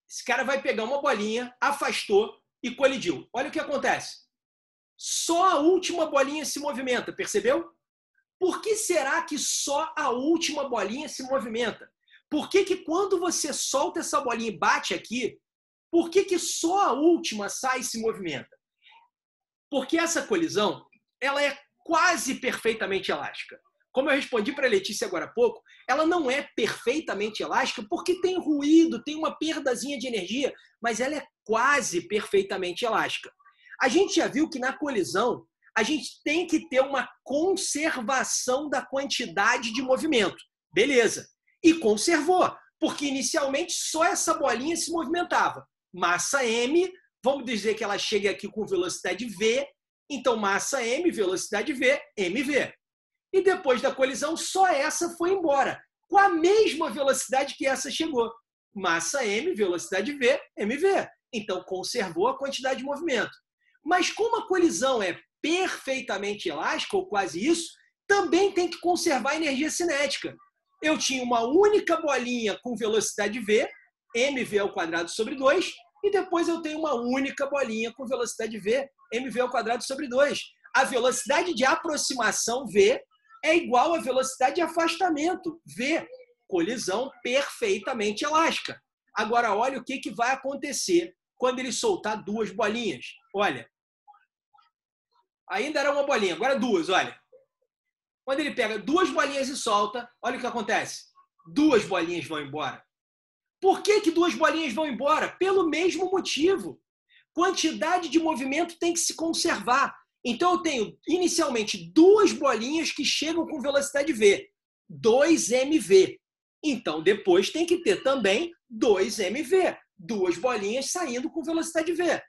Esse cara vai pegar uma bolinha, afastou e colidiu. Olha o que acontece. Só a última bolinha se movimenta, percebeu? Por que será que só a última bolinha se movimenta? Por que quando você solta essa bolinha e bate aqui, por que só a última sai e se movimenta? Porque essa colisão, ela é quase perfeitamente elástica. Como eu respondi para a Letícia agora há pouco, ela não é perfeitamente elástica porque tem ruído, tem uma perdazinha de energia, mas ela é quase perfeitamente elástica. A gente já viu que na colisão, a gente tem que ter uma conservação da quantidade de movimento. Beleza. E conservou, porque inicialmente só essa bolinha se movimentava. Massa m, vamos dizer que ela chega aqui com velocidade v, então massa m, velocidade v, mv. E depois da colisão, só essa foi embora, com a mesma velocidade que essa chegou. Massa m, velocidade v, mv. Então conservou a quantidade de movimento. Mas como a colisão é perfeitamente elástica, ou quase isso, também tem que conservar a energia cinética. Eu tinha uma única bolinha com velocidade v, mv ao quadrado sobre 2, e depois eu tenho uma única bolinha com velocidade v, mv ao quadrado sobre 2. A velocidade de aproximação v é igual à velocidade de afastamento v. Colisão perfeitamente elástica. Agora, olha o que vai acontecer quando ele soltar 2 bolinhas. Olha, ainda era uma bolinha, agora 2, olha. Quando ele pega 2 bolinhas e solta, olha o que acontece. 2 bolinhas vão embora. Por que 2 bolinhas vão embora? Pelo mesmo motivo. Quantidade de movimento tem que se conservar. Então, eu tenho inicialmente 2 bolinhas que chegam com velocidade v, 2mv. Então, depois tem que ter também 2mv, 2 bolinhas saindo com velocidade v.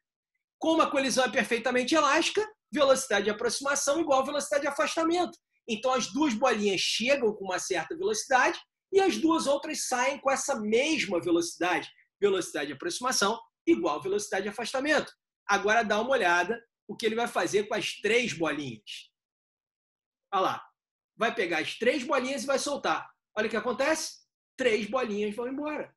Como a colisão é perfeitamente elástica, velocidade de aproximação igual a velocidade de afastamento. Então, as 2 bolinhas chegam com uma certa velocidade e as 2 outras saem com essa mesma velocidade. Velocidade de aproximação igual a velocidade de afastamento. Agora, dá uma olhada o que ele vai fazer com as 3 bolinhas. Olha lá. Vai pegar as 3 bolinhas e vai soltar. Olha o que acontece. 3 bolinhas vão embora.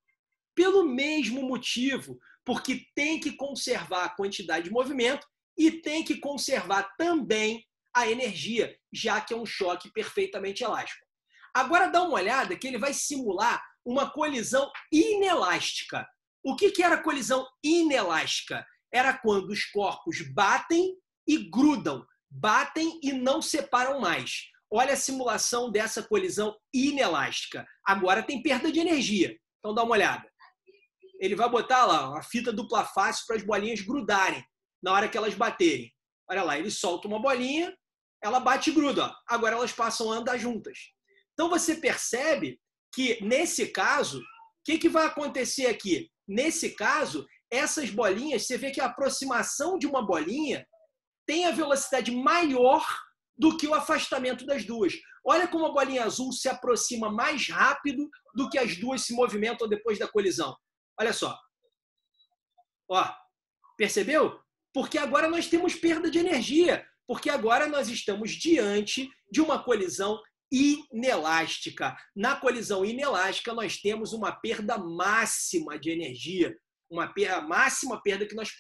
Pelo mesmo motivo, porque tem que conservar a quantidade de movimento e tem que conservar também a energia, já que é um choque perfeitamente elástico. Agora dá uma olhada que ele vai simular uma colisão inelástica. O que era colisão inelástica? Era quando os corpos batem e grudam, batem e não separam mais. Olha a simulação dessa colisão inelástica. Agora tem perda de energia. Então dá uma olhada. Ele vai botar lá uma fita dupla face para as bolinhas grudarem na hora que elas baterem. Olha lá, ele solta uma bolinha, ela bate e gruda. Ó. Agora elas passam a andar juntas. Então você percebe que, nesse caso, o que vai acontecer aqui? Nesse caso, essas bolinhas, você vê que a aproximação de uma bolinha tem a velocidade maior do que o afastamento das duas. Olha como a bolinha azul se aproxima mais rápido do que as duas se movimentam depois da colisão. Olha só. Ó, percebeu? Porque agora nós temos perda de energia. Porque agora nós estamos diante de uma colisão inelástica. Na colisão inelástica, nós temos uma perda máxima de energia. A máxima perda que nós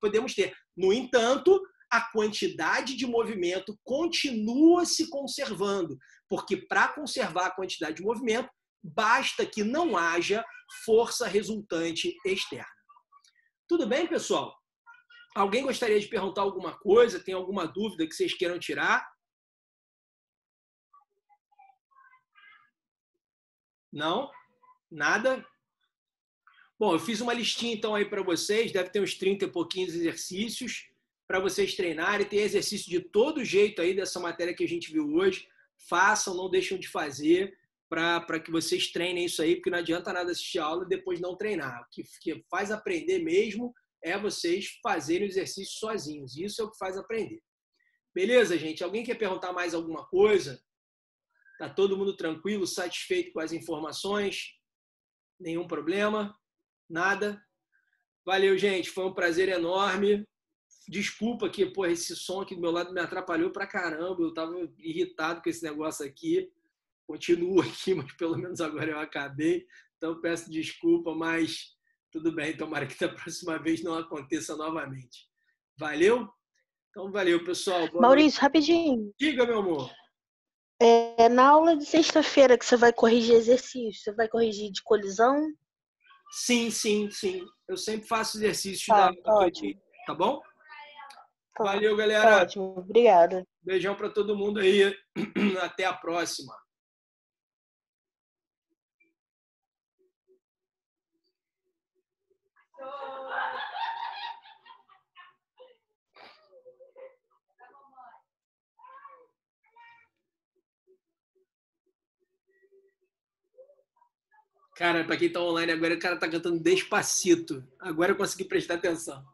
podemos ter. No entanto, a quantidade de movimento continua se conservando. Porque para conservar a quantidade de movimento, basta que não haja força resultante externa. Tudo bem, pessoal? Alguém gostaria de perguntar alguma coisa? Tem alguma dúvida que vocês queiram tirar? Não? Nada? Bom, eu fiz uma listinha então aí para vocês, deve ter uns 30 e pouquinhos exercícios para vocês treinarem. Tem exercício de todo jeito aí dessa matéria que a gente viu hoje. Façam, não deixem de fazer para que vocês treinem isso aí, porque não adianta nada assistir a aula e depois não treinar. O que faz aprender mesmo é vocês fazerem o exercício sozinhos. Isso é o que faz aprender. Beleza, gente? Alguém quer perguntar mais alguma coisa? Tá todo mundo tranquilo, satisfeito com as informações? Nenhum problema? Nada? Valeu, gente. Foi um prazer enorme. Desculpa que esse som aqui do meu lado me atrapalhou pra caramba. Eu tava irritado com esse negócio aqui. Continuo aqui, mas pelo menos agora eu acabei. Então peço desculpa, mas tudo bem. Tomara que da próxima vez não aconteça novamente. Valeu? Então valeu, pessoal. Boa Maurício, noite. rapidinho. Diga, meu amor. Na aula de sexta-feira que você vai corrigir exercício, você vai corrigir de colisão? Sim. Eu sempre faço exercícios Tá, da ótimo. tá bom? Tá, Valeu, galera. tá ótimo, obrigada. Beijão para todo mundo aí. Até a próxima. Cara, para quem tá online agora, o cara tá cantando Despacito. Agora eu consegui prestar atenção.